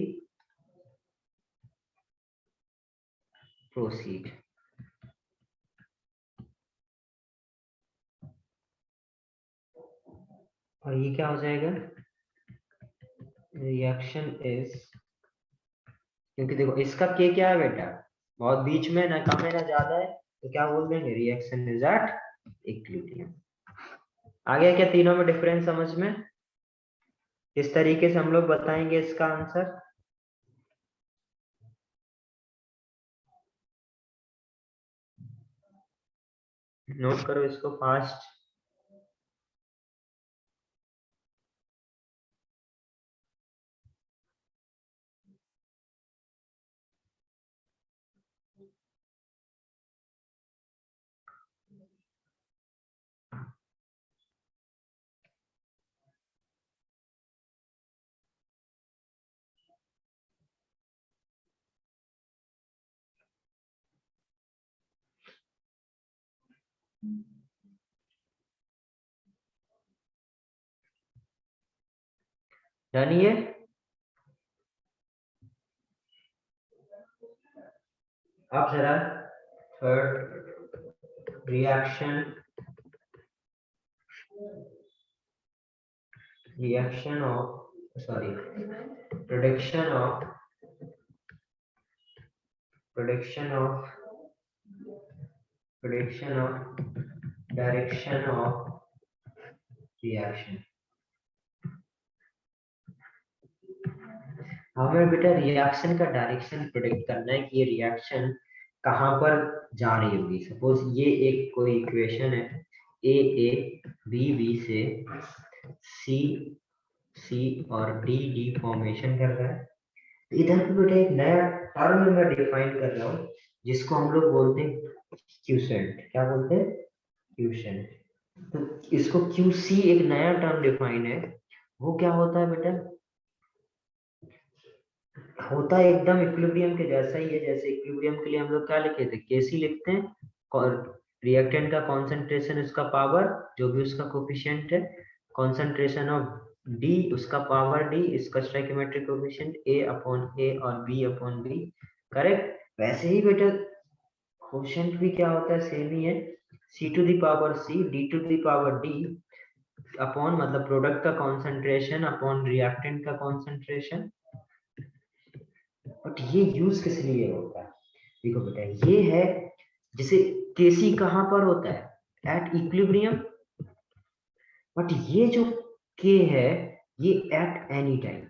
प्रोसीड। और ये क्या हो जाएगा, रिएक्शन इज, क्योंकि देखो इसका के क्या है बेटा, बहुत बीच में, ना कम है ना ज्यादा है, तो क्या बोल देंगे, रिएक्शन इज एट इक्विलिब्रियम। आ गया क्या तीनों में डिफरेंस समझ में, किस तरीके से हम लोग बताएंगे इसका आंसर। नोट करो इसको फास्ट। जानिए, अब जरा third reaction, reaction of sorry production of production of production of direction of reaction. हमें बेटा रिएक्शन का डायरेक्शन प्रेडिक्ट करना है कि ये रिएक्शन कहाँ पर जा रही होगी। सपोज ये एक कोई इक्वेशन है, ए बी बी से सी सी और डी डी फॉर्मेशन कर रहा है। इधर पे बेटा एक नया टर्म मैं डिफाइन कर रहा हूँ जिसको हम लोग बोलते हैं क्यूसेंट। क्या बोलते हैं, क्यूसेंट। तो इसको क्यूसी एक नया टर्म डिफाइन है। वो क्या होता है बेटा, होता है एकदम इक्विलिब्रियम के जैसा ही है। जैसे इक्विलिब्रियम के लिए हम लोग क्या लिखे थे, केसी लिखते हैं, और रिएक्टेंट का कॉन्सेंट्रेशन, उसका पावर, जो भी उसका कोफिशिएंट है, कॉन्सेंट्रेशन ऑफ डी, उसका पावर डी, इसका स्टोइकियोमेट्रिक कोफिशिएंट ए अपॉन ए और बी अपॉन बी। करेक्ट। वैसे ही बेटा कोफिशिएंट भी क्या होता है, सेम ही है, C to the power C D to the power D upon, मतलब प्रोडक्ट का कॉन्सेंट्रेशन अपॉन रिएक्टेंट का कॉन्सेंट्रेशन। बट ये यूज किस लिए होता है, देखो बेटा ये है, जैसे केसी कहां पर होता है, एट इक्विलिब्रियम। बट ये जो के है, ये एट एनी टाइम।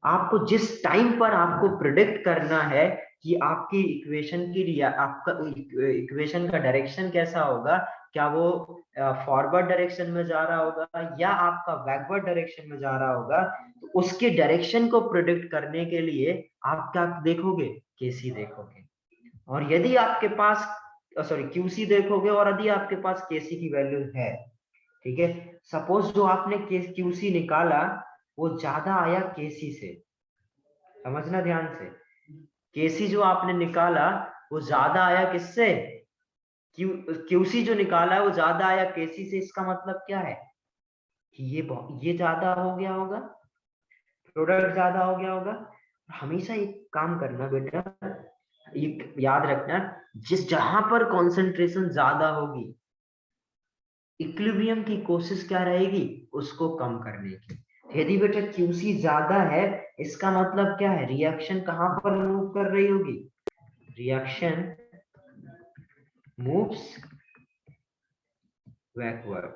आपको जिस टाइम पर आपको प्रिडिक्ट करना है कि आपकी इक्वेशन की, आपका इक्वेशन का डायरेक्शन कैसा होगा, क्या वो फॉरवर्ड डायरेक्शन में जा रहा होगा या आपका बैकवर्ड डायरेक्शन में जा रहा होगा, तो उसके डायरेक्शन को प्रिडिक्ट करने के लिए आप क्या देखोगे, केसी देखोगे। और यदि आपके पास सॉरी क्यूसी देखोगे, और यदि आपके पास केसी की वैल्यू है, ठीक है, सपोज जो आपने क्यूसी निकाला वो ज्यादा आया केसी से, समझना ध्यान से, केसी जो आपने निकाला वो ज्यादा आया किससे, क्यूसी जो निकाला है वो ज्यादा आया केसी से। इसका मतलब क्या है कि ये ज्यादा हो गया होगा, प्रोडक्ट ज्यादा हो गया होगा। हमेशा एक काम करना बेटा, एक याद रखना, जिस जहां पर कंसंट्रेशन ज्यादा होगी, इक्विलिब्रियम की कोशिश क्या रहेगी, उसको कम करने की। यदि बेटा क्यूसी ज्यादा है, इसका मतलब क्या है, रिएक्शन कहां पर मूव कर रही होगी, रिएक्शन मूव्स बैकवर्ड,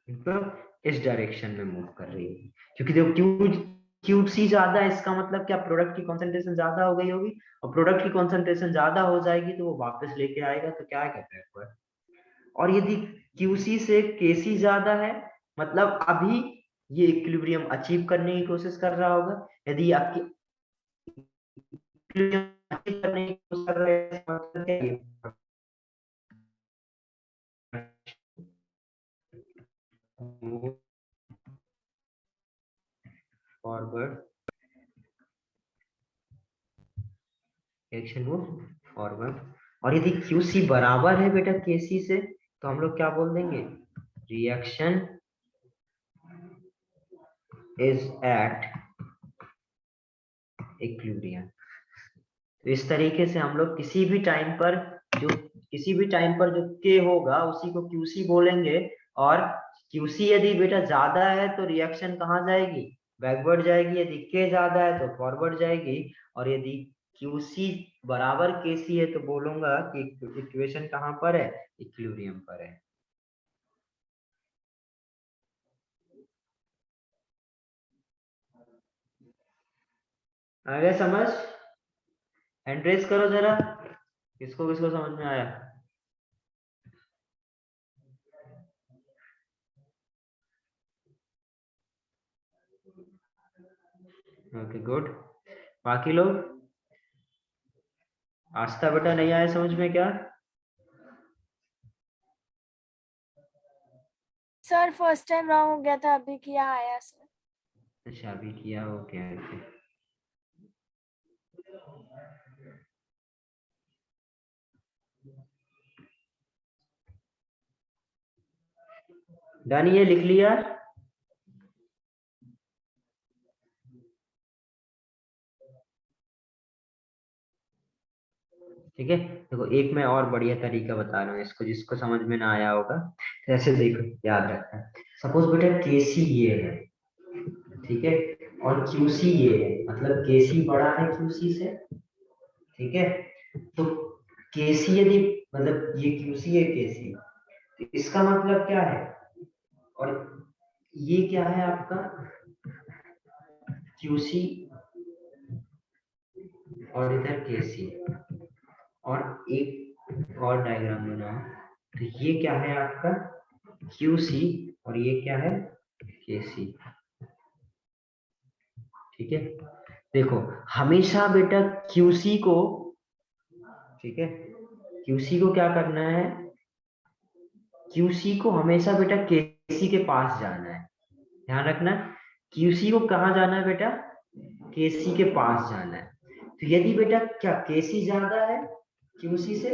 मतलब इस डायरेक्शन में मूव कर रही है, क्योंकि देखो क्यू सी ज्यादा है, इसका मतलब क्या प्रोडक्ट की कंसंट्रेशन ज्यादा हो गई होगी, और प्रोडक्ट की कंसंट्रेशन ज्यादा हो जाएगी तो वो वापस लेके आएगा, तो क्या है बैकवर्ड। और यदि क्यूसी से केसी ज्यादा है, मतलब अभी ये इक्विलिब्रियम अचीव करने की कोशिश कर रहा होगा, यदि आपकी अचीव करने की कोशिश कर रहा है, मतलब क्या ये फॉरवर्ड, एक्शन मूव फॉरवर्ड। और यदि क्यूसी बराबर है बेटा केसी से, तो हम लोग क्या बोल देंगे, रिएक्शन इज एट इक्विलिब्रियम। तो इस तरीके से हम लोग किसी भी टाइम पर जो के होगा उसी को क्यूसी बोलेंगे, और क्यूसी यदि बेटा ज्यादा है तो रिएक्शन कहाँ जाएगी, बैकवर्ड जाएगी, यदि के ज्यादा है तो फॉरवर्ड जाएगी, और यदि क्यूसी बराबर केसी है तो बोलूंगा कि इक्वेशन कहाँ पर है, इक्विलिब्रियम पर है। आगे समझ, हैंड रेज करो जरा, किसको किसको समझ में आया। ओके गुड, बाकी लोग, आस्था बेटा नहीं आया समझ में क्या।
सर फर्स्ट टाइम रॉन्ग हो गया था, अभी किया आया सर।
अच्छा अभी किया, ओके ओके। डन, ये लिख लिया। ठीक है, देखो एक मैं और बढ़िया तरीका बता रहा हूँ इसको, जिसको समझ में ना आया होगा तो ऐसे देखो, याद रखना। सपोज बेटा केसी ये है, ठीक है, और क्यूसी ये है, मतलब केसी बड़ा है क्यूसी से, ठीक है, तो केसी यदि, मतलब ये क्यूसी है केसी, तो इसका मतलब क्या है, और ये क्या है आपका क्यूसी, और इधर केसी, और एक और डायग्राम बनाओ, तो ये क्या है आपका क्यूसी, और ये क्या है केसी, ठीक है। देखो हमेशा बेटा क्यूसी को, ठीक है, क्यूसी को क्या करना है, क्यूसी को हमेशा बेटा केसी के पास जाना है, ध्यान रखना, क्यूसी को कहाँ जाना है बेटा, केसी के पास जाना है। तो यदि बेटा क्या केसी ज्यादा है क्यूसी से,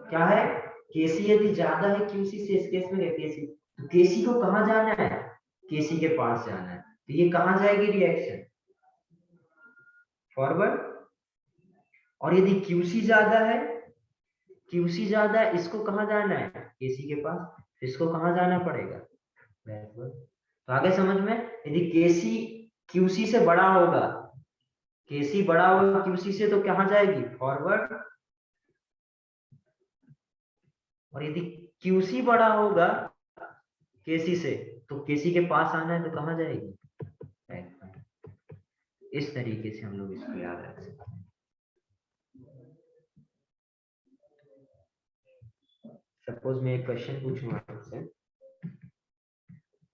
क्या है, केसी यदि ज्यादा है क्यूसी से, इस केस में क्या केसी, तो केसी को कहाँ जाना है, केसी के पास जाना है, तो ये कहाँ जाएगी रिएक्शन, फॉरवर्ड। और यदि क्यूसी ज्यादा है, क्यूसी ज्यादा है, इसको कहाँ जाना है, केसी के पास, इसको कहाँ जाना पड़ेगा, बैकवर्ड। तो आगे समझ में, यदि केसी क्यूसी से बड़ा होगा, केसी बड़ा होगा क्यूसी से, तो कहाँ जाएगी, फॉरवर्ड। और यदि क्यूसी बड़ा होगा केसी से, तो केसी के पास आना है तो कहाँ जाएगी, बैकवर्ड। इस तरीके से हम लोग इसको याद रख सकते हैं। सपोज मैं एक क्वेश्चन पूछूंगा आपसे,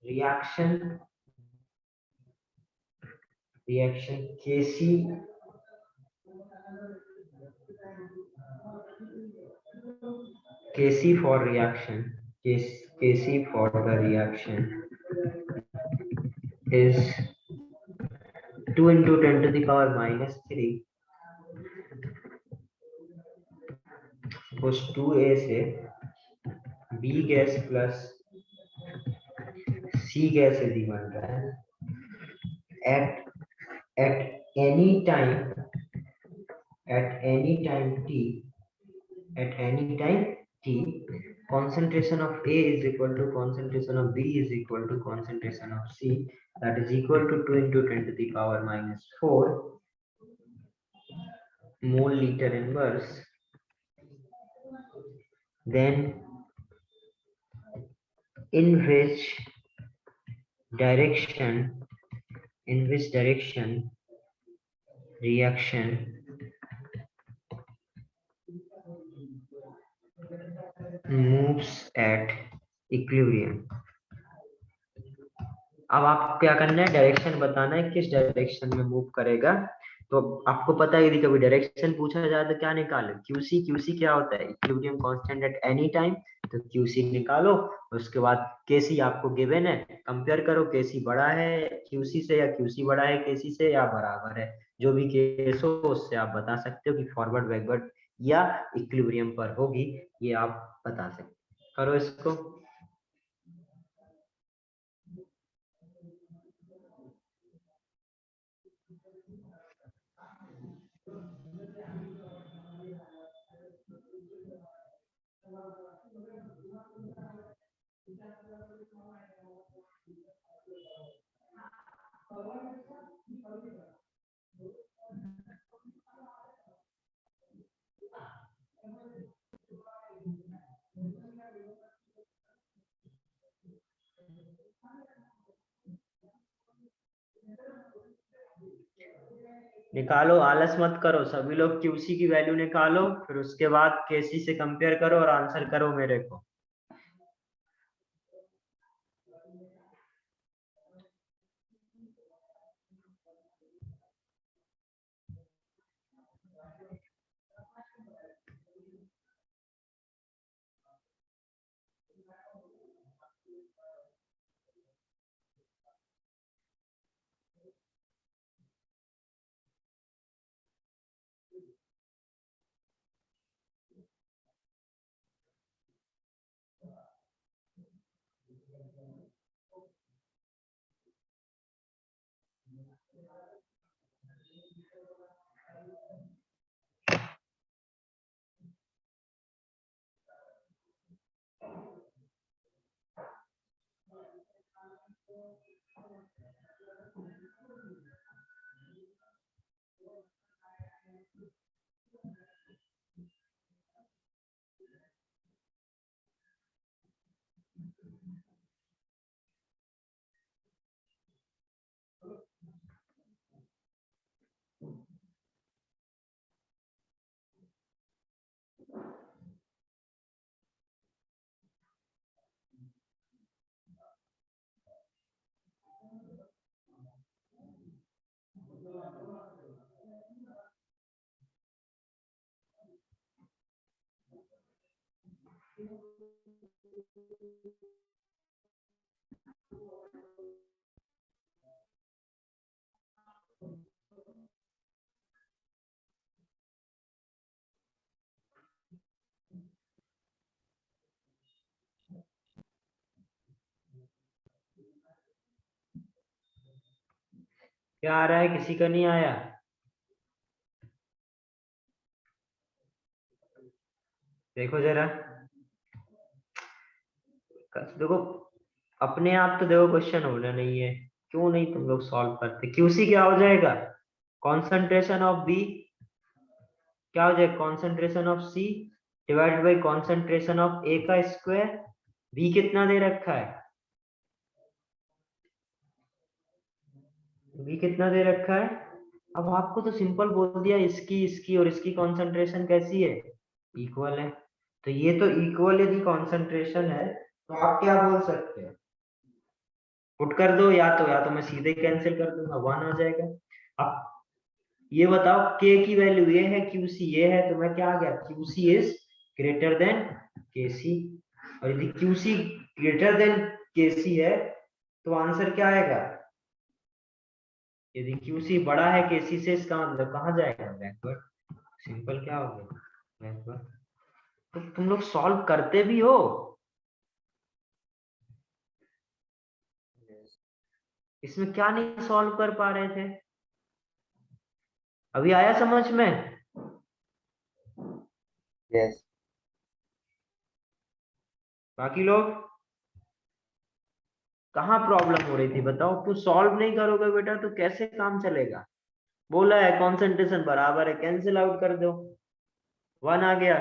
reaction reaction Kc for reaction, Kc for the reaction is 2 into 10 to the power minus 3, suppose 2a से b gas plus c gas यदि बन रहा है at any time t, concentration of A is equal to concentration of B is equal to concentration of C, that is equal to 2 into 10 to the power minus 4, mole liter inverse, then in which direction reaction moves at equilibrium. अब आप क्या करना है, direction बताना है किस direction में move करेगा। तो आपको पता है यदि कभी डायरेक्शन पूछा जाए तो क्या निकाले, क्यूसी। क्यूसी क्या होता है, equilibrium constant at any time. तो क्यूसी निकालो, उसके बाद केसी आपको गिवन है, कंपेयर करो केसी बड़ा है क्यूसी से या क्यूसी बड़ा है केसी से या बराबर है। जो भी केस हो उससे आप बता सकते हो कि फॉरवर्ड बैकवर्ड या इक्विलिब्रियम पर होगी, ये आप बता सकते। करो इसको। निकालो, आलस मत करो, सभी लोग क्यूसी की वैल्यू निकालो, फिर उसके बाद केसी से कंपेयर करो और आंसर करो मेरे को। क्या आ रहा है, किसी का नहीं आया? देखो जरा, देखो अपने आप तो देखो क्वेश्चन होना नहीं है, क्यों नहीं तुम लोग सॉल्व करते। क्यूसी क्या हो जाएगा, कॉन्सेंट्रेशन ऑफ बी, क्या हो जाएगा concentration of C divided by concentration of A का स्क्वायर। बी कितना दे रखा है, बी कितना दे रखा है। अब आपको तो सिंपल बोल दिया, इसकी इसकी और इसकी कॉन्सेंट्रेशन कैसी है, इक्वल है। तो ये तो इक्वल यदि कॉन्सेंट्रेशन है तो आप क्या बोल सकते हैं, पुट कर दो, या तो मैं सीधे कैंसिल कर दूंगा, वन आ जाएगा। अब ये बताओ के की वैल्यू ये है, क्यूसी ये है, तो मैं क्या आ गया, क्यूसी इज ग्रेटर देन केसी। और यदि क्यूसी ग्रेटर देन केसी है तो आंसर क्या आएगा, यदि क्यूसी बड़ा है केसी से, इसका मतलब कहाँ जाएगा, बैकवर्ड। सिंपल क्या हो गया, बैकवर्ड। तो तुम लोग सॉल्व करते भी हो, इसमें क्या नहीं सॉल्व कर पा रहे थे, अभी आया समझ में?
यस।
बाकी लोग कहाँ प्रॉब्लम हो रही थी बताओ, तो सॉल्व नहीं करोगे बेटा तो कैसे काम चलेगा। बोला है कॉन्सेंट्रेशन बराबर है, कैंसिल आउट कर दो, 1 आ गया।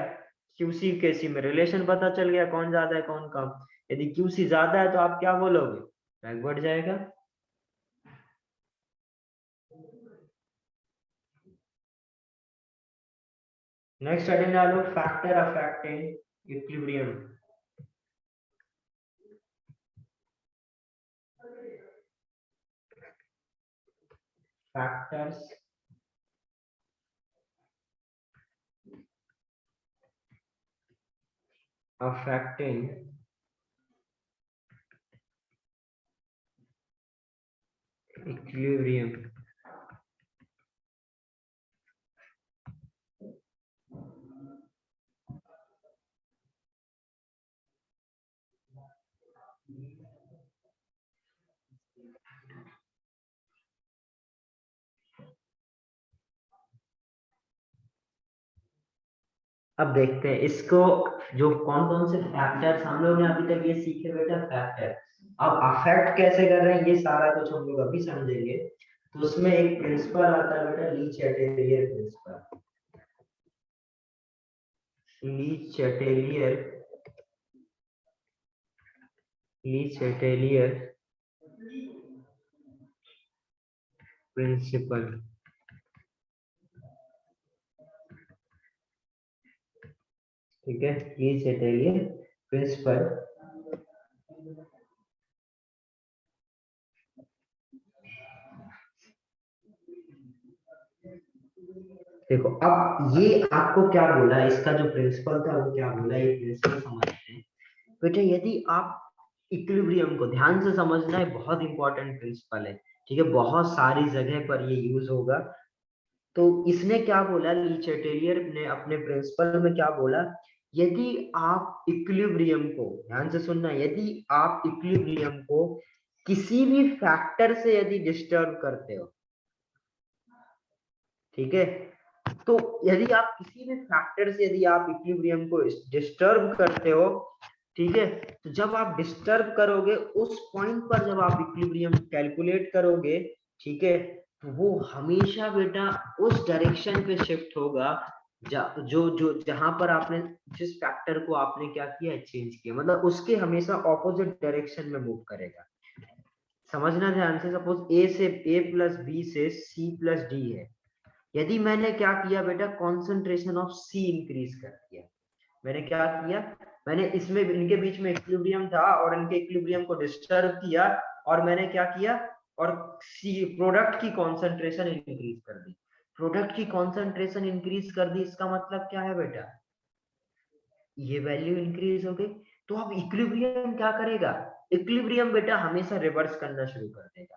क्यूसी केसी में रिलेशन पता चल गया कौन ज्यादा है कौन कम। यदि क्यूसी ज्यादा है तो आप क्या बोलोगे, बैकवर्ड जाएगा। नेक्स्ट हेडिंग डालो, factor affecting equilibrium. Factors affecting equilibrium। अब देखते हैं इसको, जो कौन कौन से फैक्टर्स हम लोग ने अभी तक ये सीखे बेटा फैक्टर, अब अफेक्ट कैसे कर रहे हैं ये सारा कुछ हम लोग अभी समझेंगे। तो उसमें एक प्रिंसिपल आता है बेटा, ली चैटेलियर प्रिंसिपल। ली चैटेलियर प्रिंसिपल। ठीक है, ली चैटेलियर प्रिंसिपल। देखो अब ये आपको क्या बोला, इसका जो प्रिंसिपल था वो क्या बोला, ये प्रिंसिपल समझते हैं बेटा। यदि आप इक्विलिब्रियम को ध्यान से समझना है, बहुत इंपॉर्टेंट प्रिंसिपल है, ठीक है, बहुत सारी जगह पर ये यूज होगा। तो इसने क्या बोला, ली चैटेलियर ने अपने प्रिंसिपल में क्या बोला, यदि आप इक्विलिब्रियम को, ध्यान से सुनना, यदि आप इक्विलिब्रियम को किसी भी फैक्टर से यदि डिस्टर्ब करते हो, ठीक है, तो यदि आप किसी भी फैक्टर से यदि आप इक्विलिब्रियम को डिस्टर्ब करते हो, ठीक है, तो जब आप डिस्टर्ब करोगे उस पॉइंट पर जब आप इक्विलिब्रियम कैलकुलेट करोगे, ठीक है, तो वो हमेशा बेटा उस डायरेक्शन पे शिफ्ट होगा जो जो जहां पर आपने जिस फैक्टर को आपने क्या किया, चेंज किया, मतलब उसके हमेशा ऑपोजिट डायरेक्शन में मूव करेगा। समझना ध्यान से, सपोज ए से ए प्लस बी से सी प्लस डी है, यदि मैंने क्या किया बेटा, कॉन्सेंट्रेशन ऑफ सी इंक्रीज कर दिया, मैंने क्या किया, मैंने इसमें इनके बीच में इक्विलिब्रियम था और इनके इक्विलिब्रियम को डिस्टर्ब किया, और मैंने क्या किया, और सी प्रोडक्ट की कॉन्सेंट्रेशन इंक्रीज कर दी। प्रोडक्ट की कॉन्सेंट्रेशन इंक्रीज कर दी, इसका मतलब क्या है बेटा, ये वैल्यू इंक्रीज हो गई। तो अब इक्विलिब्रियम क्या करेगा, इक्विलिब्रियम बेटा हमेशा रिवर्स करना शुरू कर देगा।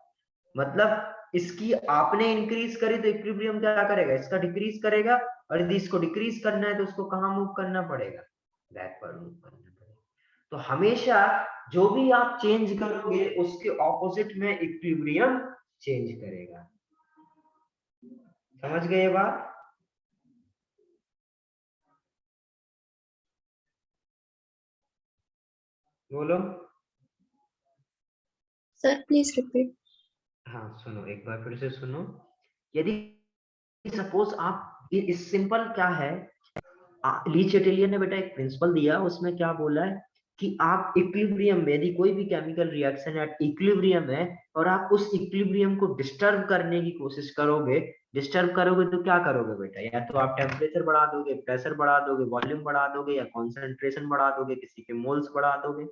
मतलब इसकी आपने इंक्रीज करी तो इक्विलिब्रियम क्या करेगा, इसका डिक्रीज करेगा, और यदि इसको डिक्रीज करना है तो उसको कहाँ मूव करना पड़ेगा, बैकवर्ड मूव करना पड़ेगा। तो हमेशा जो भी आप चेंज करोगे उसके ऑपोजिट में इक्विलिब्रियम चेंज करेगा। समझ गए ये बात। बोलो।
Sir please repeat.
हाँ सुनो, एक बार फिर से सुनो। यदि सपोज आप, इस सिंपल क्या है, ली चैटेलियर ने बेटा एक प्रिंसिपल दिया, उसमें क्या बोला है कि आप इक्विलिब्रियम में, यदि कोई भी केमिकल रिएक्शन एट इक्विलिब्रियम है और आप उस इक्विलिब्रियम को डिस्टर्ब करने की कोशिश करोगे, डिस्टर्ब करोगे तो क्या करोगे बेटा, या तो आप टेम्परेचर बढ़ा दोगे, प्रेशर बढ़ा दोगे, वॉल्यूम बढ़ा दोगे, या कॉन्सेंट्रेशन बढ़ा दोगे, किसी के मोल्स बढ़ा दोगे।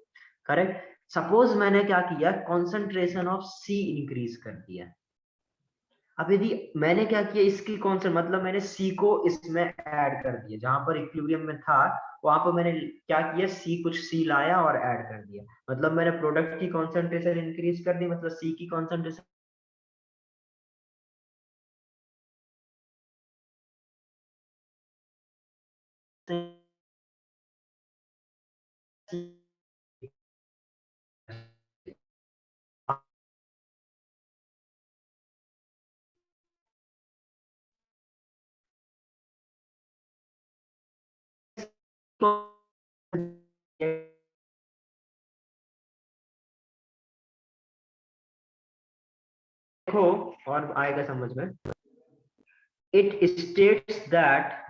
करेक्ट। सपोज मैंने क्या किया, कॉन्सेंट्रेशन ऑफ सी इंक्रीज कर दिया। अब यदि मैंने क्या किया, इसकी कौन सा मतलब, मैंने सी को इसमें ऐड कर दिया, जहां पर इक्विलिब्रियम में था वहां पर मैंने क्या किया, सी कुछ सी लाया और ऐड कर दिया, मतलब मैंने प्रोडक्ट की कॉन्सेंट्रेशन इंक्रीज कर दी, मतलब सी की कॉन्सेंट्रेशन देखो और आएगा समझ में। it states that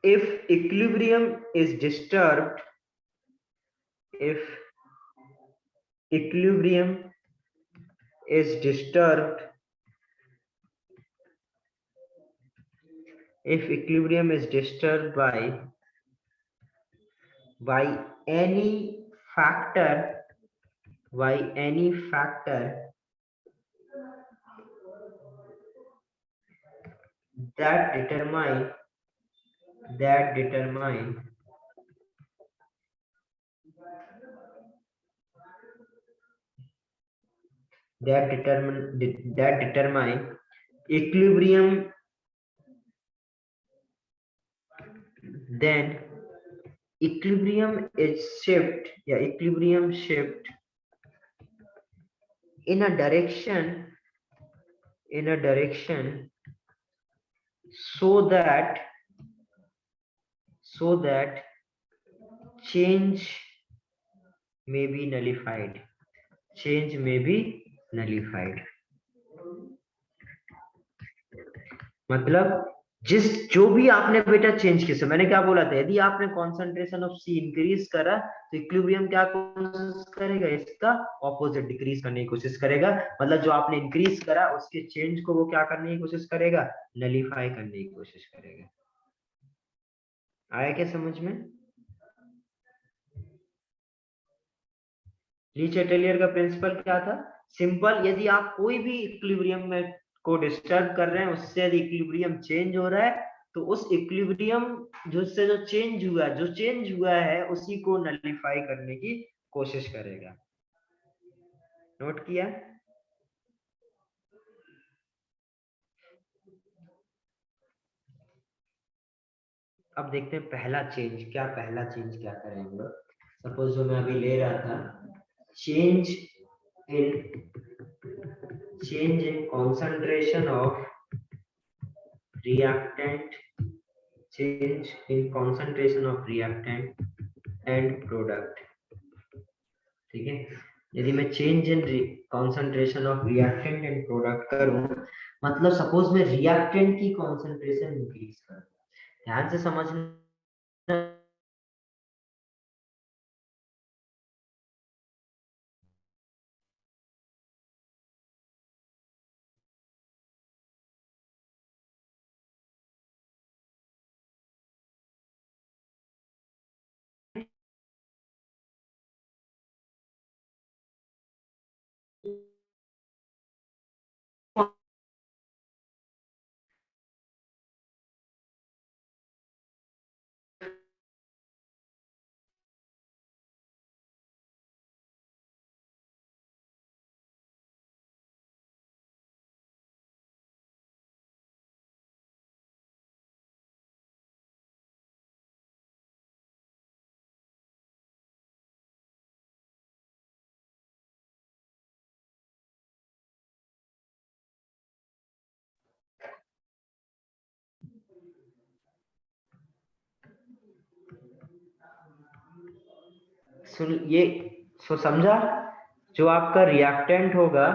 if equilibrium is disturbed, if equilibrium is disturbed by any factor that determine equilibrium, then equilibrium shift in a direction so that change may be nullified. मतलब जो भी आपने बेटा चेंज किया, मैंने क्या बोला था, यदि आपने कॉन्सेंट्रेशन ऑफ सी इंक्रीज करा तो इक्विलिब्रियम क्या कोशिश करेगा, इसका ऑपोजिट डिक्रीज करने की कोशिश करेगा। मतलब जो आपने इंक्रीज करा उसके चेंज को वो क्या करने की कोशिश करेगा, नलीफाई करने की कोशिश करेगा। आया क्या समझ में? ली चैटेलियर का प्रिंसिपल क्या था? सिंपल, यदि आप कोई भी इक्विलिब्रियम में को डिस्टर्ब कर रहे हैं, उससे यदि इक्विलिब्रियम चेंज हो रहा है तो उस इक्विलिब्रियम जो चेंज हुआ है उसी को नलिफाई करने की कोशिश करेगा। नोट किया? अब देखते हैं पहला चेंज क्या करेंगे। सपोज जो मैं अभी ले रहा था, change in concentration of reactant and product। ठीक है, यदि मैं change in concentration of reactant and product करूं, मतलब सपोज मैं रिएक्टेंट की कॉन्सेंट्रेशन इंक्रीज करूं, ध्यान से समझना। ये समझा, जो आपका रिएक्टेंट होगा,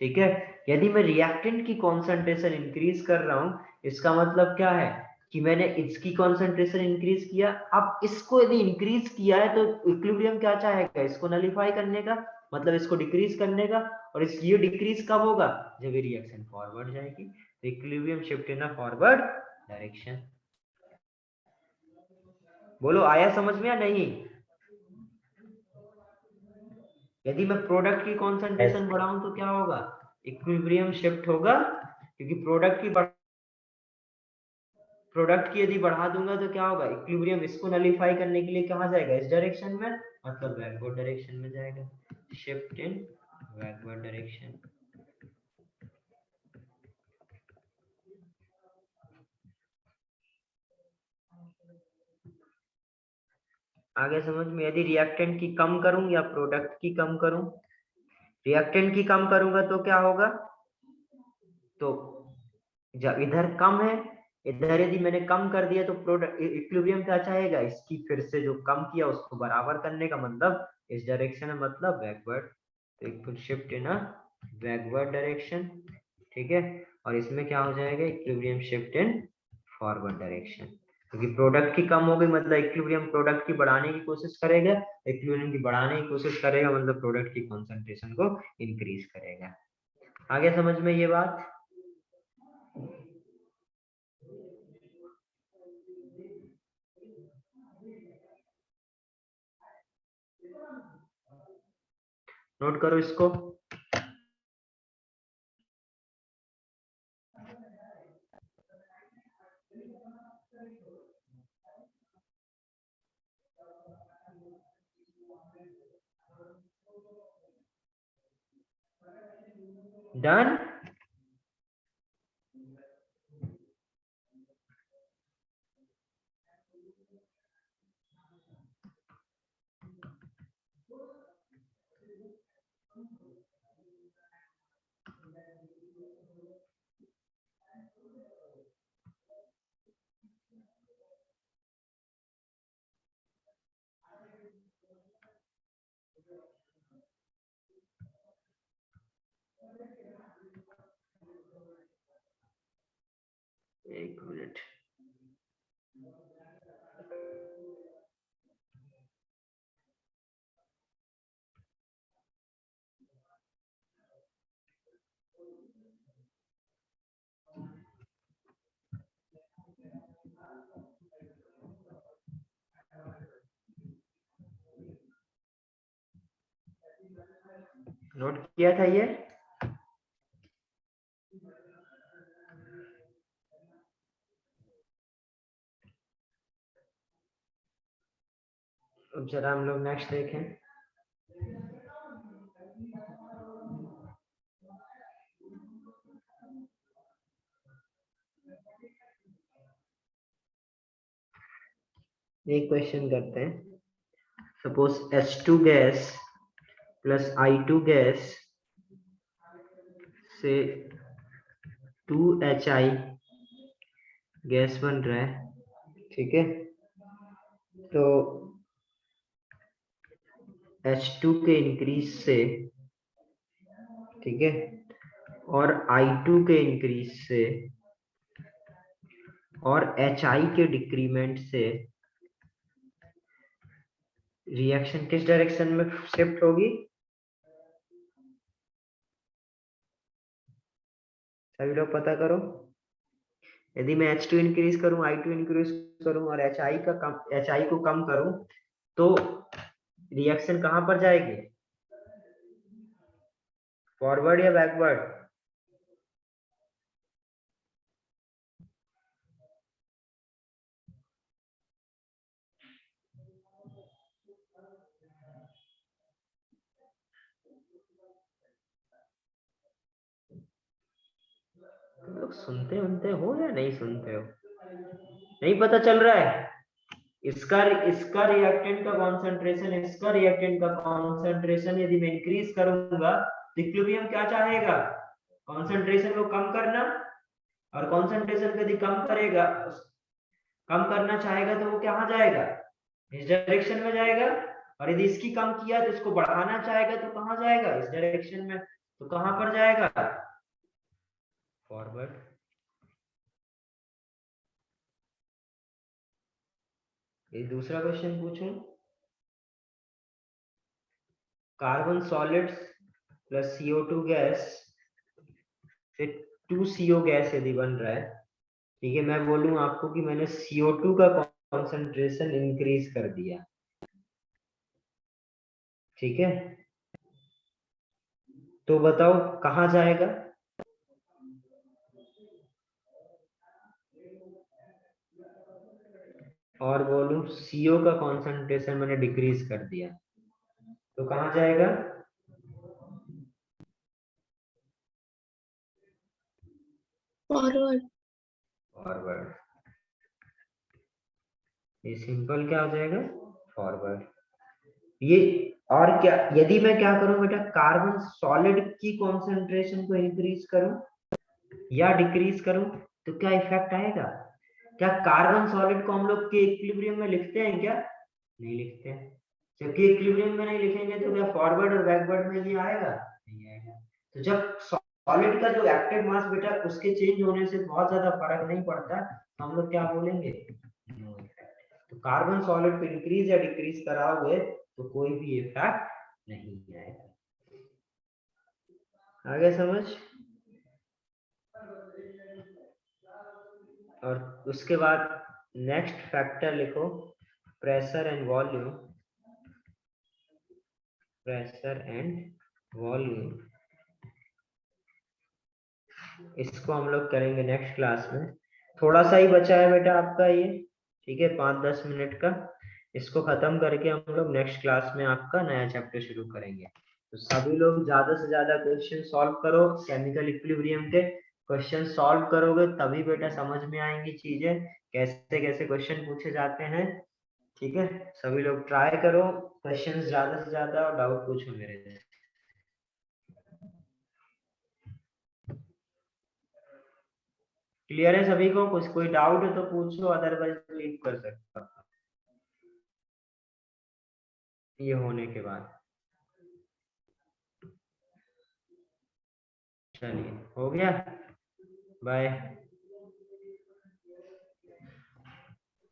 ठीक है, यदि मैं रिएक्टेंट की कॉन्सेंट्रेशन इंक्रीज कर रहा हूं, इसका मतलब क्या है कि मैंने इसकी कॉन्सेंट्रेशन इंक्रीज किया। अब इसको यदि इंक्रीज किया है तो इक्विलिब्रियम क्या चाहेगा, इसको नलिफाई करने का, मतलब इसको डिक्रीज करने का। और ये डिक्रीज कब होगा, जब ये रिएक्शन फॉरवर्ड जाएगी, तो equilibrium shift in a forward direction. बोलो आया समझ में या नहीं? यदि मैं प्रोडक्ट की कॉन्सेंट्रेशन बढ़ाऊं तो क्या होगा, इक्विलिब्रियम शिफ्ट होगा, क्योंकि प्रोडक्ट की यदि बढ़ा दूंगा तो क्या होगा, इक्विलिब्रियम इसको नलिफाई करने के लिए कहां जाएगा, इस डायरेक्शन में, मतलब बैकवर्ड डायरेक्शन में जाएगा। Shift in backward direction. आगे समझ में? यदि रिएक्टेंट की कम करूं या प्रोडक्ट की कम करूं, रिएक्टेंट की कम करूंगा तो क्या होगा, तो जब इधर कम है, इधर यदि मैंने कम कर दिया तो प्रोडक्ट इक्विलिब्रियम क्या चाहेगा, इसकी फिर से जो कम किया उसको बराबर करने का, मतलब इस डायरेक्शन में, मतलब बैकवर्ड तो it will shift in a backward direction, ठीक है। और इसमें क्या हो जाएगा, equilibrium shift in forward direction, क्योंकि प्रोडक्ट की कम हो गई मतलब इक्विलिब्रियम प्रोडक्ट की बढ़ाने की कोशिश करेगा, इक्विलिब्रियम की बढ़ाने की कोशिश करेगा मतलब प्रोडक्ट की कॉन्सेंट्रेशन को इंक्रीज करेगा। आगे समझ में ये बात? नोट करो इसको। डन। एक मिनट, नोट किया था ये? अब जरा हम लोग नेक्स्ट देखें। एक क्वेश्चन करते हैं। Suppose H2 gas plus I2 gas से 2HI गैस बन रहा है, ठीक है। तो H2 के इंक्रीज से, ठीक है, और I2 के इंक्रीज से और HI के डिक्रीमेंट से रिएक्शन किस डायरेक्शन में शिफ्ट होगी? सभी लोग पता करो। यदि मैं H2 इंक्रीज करूं, I2 इंक्रीज करूं और HI को कम करूं तो रिएक्शन कहां पर जाएगी, फॉरवर्ड या बैकवर्ड? तुम लोग सुनते हो या नहीं सुनते हो? नहीं पता चल रहा है? इसका इसका रिएक्टेंट का कॉन्सेंट्रेशन, इसका रिएक्टेंट का कॉन्सेंट्रेशन यदि मैं इंक्रीज करूंगा तो इक्विलिब्रियम क्या चाहेगा, कॉन्सेंट्रेशन को कम करना। और कॉन्सेंट्रेशन यदि कम करेगा, कम करना चाहेगा तो वो कहाँ जाएगा, इस डायरेक्शन में जाएगा। और यदि इसकी कम किया तो इसको बढ़ाना चाहेगा तो कहाँ जाएगा, इस डायरेक्शन में। तो कहां पर जाएगा, फॉरवर्ड। ये दूसरा क्वेश्चन पूछूं। Carbon solids plus CO2 gas से 2CO गैस यदि बन रहा है, ठीक है, मैं बोलूं आपको कि मैंने CO2 का कॉन्सेंट्रेशन इंक्रीज कर दिया, ठीक है, तो बताओ कहां जाएगा? और बोलूं CO का कॉन्सेंट्रेशन मैंने डिक्रीज कर दिया तो कहां जाएगा?
फॉरवर्ड।
फॉरवर्ड। ये सिंपल क्या हो जाएगा, फॉरवर्ड। ये और क्या, यदि मैं क्या करूं बेटा, कार्बन सॉलिड की कॉन्सेंट्रेशन को इंक्रीज करूं या डिक्रीज करूं तो क्या इफेक्ट आएगा? क्या कार्बन सॉलिड को हम लोग के इक्विलिब्रियम में लिखते हैं क्या? नहीं लिखते हैं। जबकि इक्विलिब्रियम में नहीं लिखेंगे तो क्या फॉरवर्ड और बैकवर्ड में भी आएगा? नहीं आएगा। तो जब सॉलिड का जो एक्टिव मास बेटा उसके चेंज होने से बहुत ज्यादा फर्क नहीं पड़ता, तो हम लोग क्या बोलेंगे? No effect. तो कार्बन सॉलिड पे इंक्रीज या डिक्रीज कराओगे तो कोई भी इफेक्ट नहीं आएगा। आगे समझ? और उसके बाद नेक्स्ट फैक्टर लिखो, pressure and volume. Pressure and volume, इसको हम लोग करेंगे नेक्स्ट क्लास में। थोड़ा सा ही बचा है बेटा आपका ये, ठीक है, 5-10 मिनट का। इसको खत्म करके हम लोग नेक्स्ट क्लास में आपका नया चैप्टर शुरू करेंगे। तो सभी लोग ज्यादा से ज्यादा क्वेश्चन सॉल्व करो, केमिकल इक्विलिब्रियम के क्वेश्चन सॉल्व करोगे तभी बेटा समझ में आएंगी चीजें, कैसे कैसे क्वेश्चन पूछे जाते हैं। ठीक है, सभी लोग ट्राई करो क्वेश्चन ज्यादा से ज्यादा और डाउट पूछो मेरे से। क्लियर है सभी को? कुछ कोई डाउट है तो पूछो, अदरवाइज लीव कर सकते हो ये होने के बाद। चलिए, हो गया, बाय।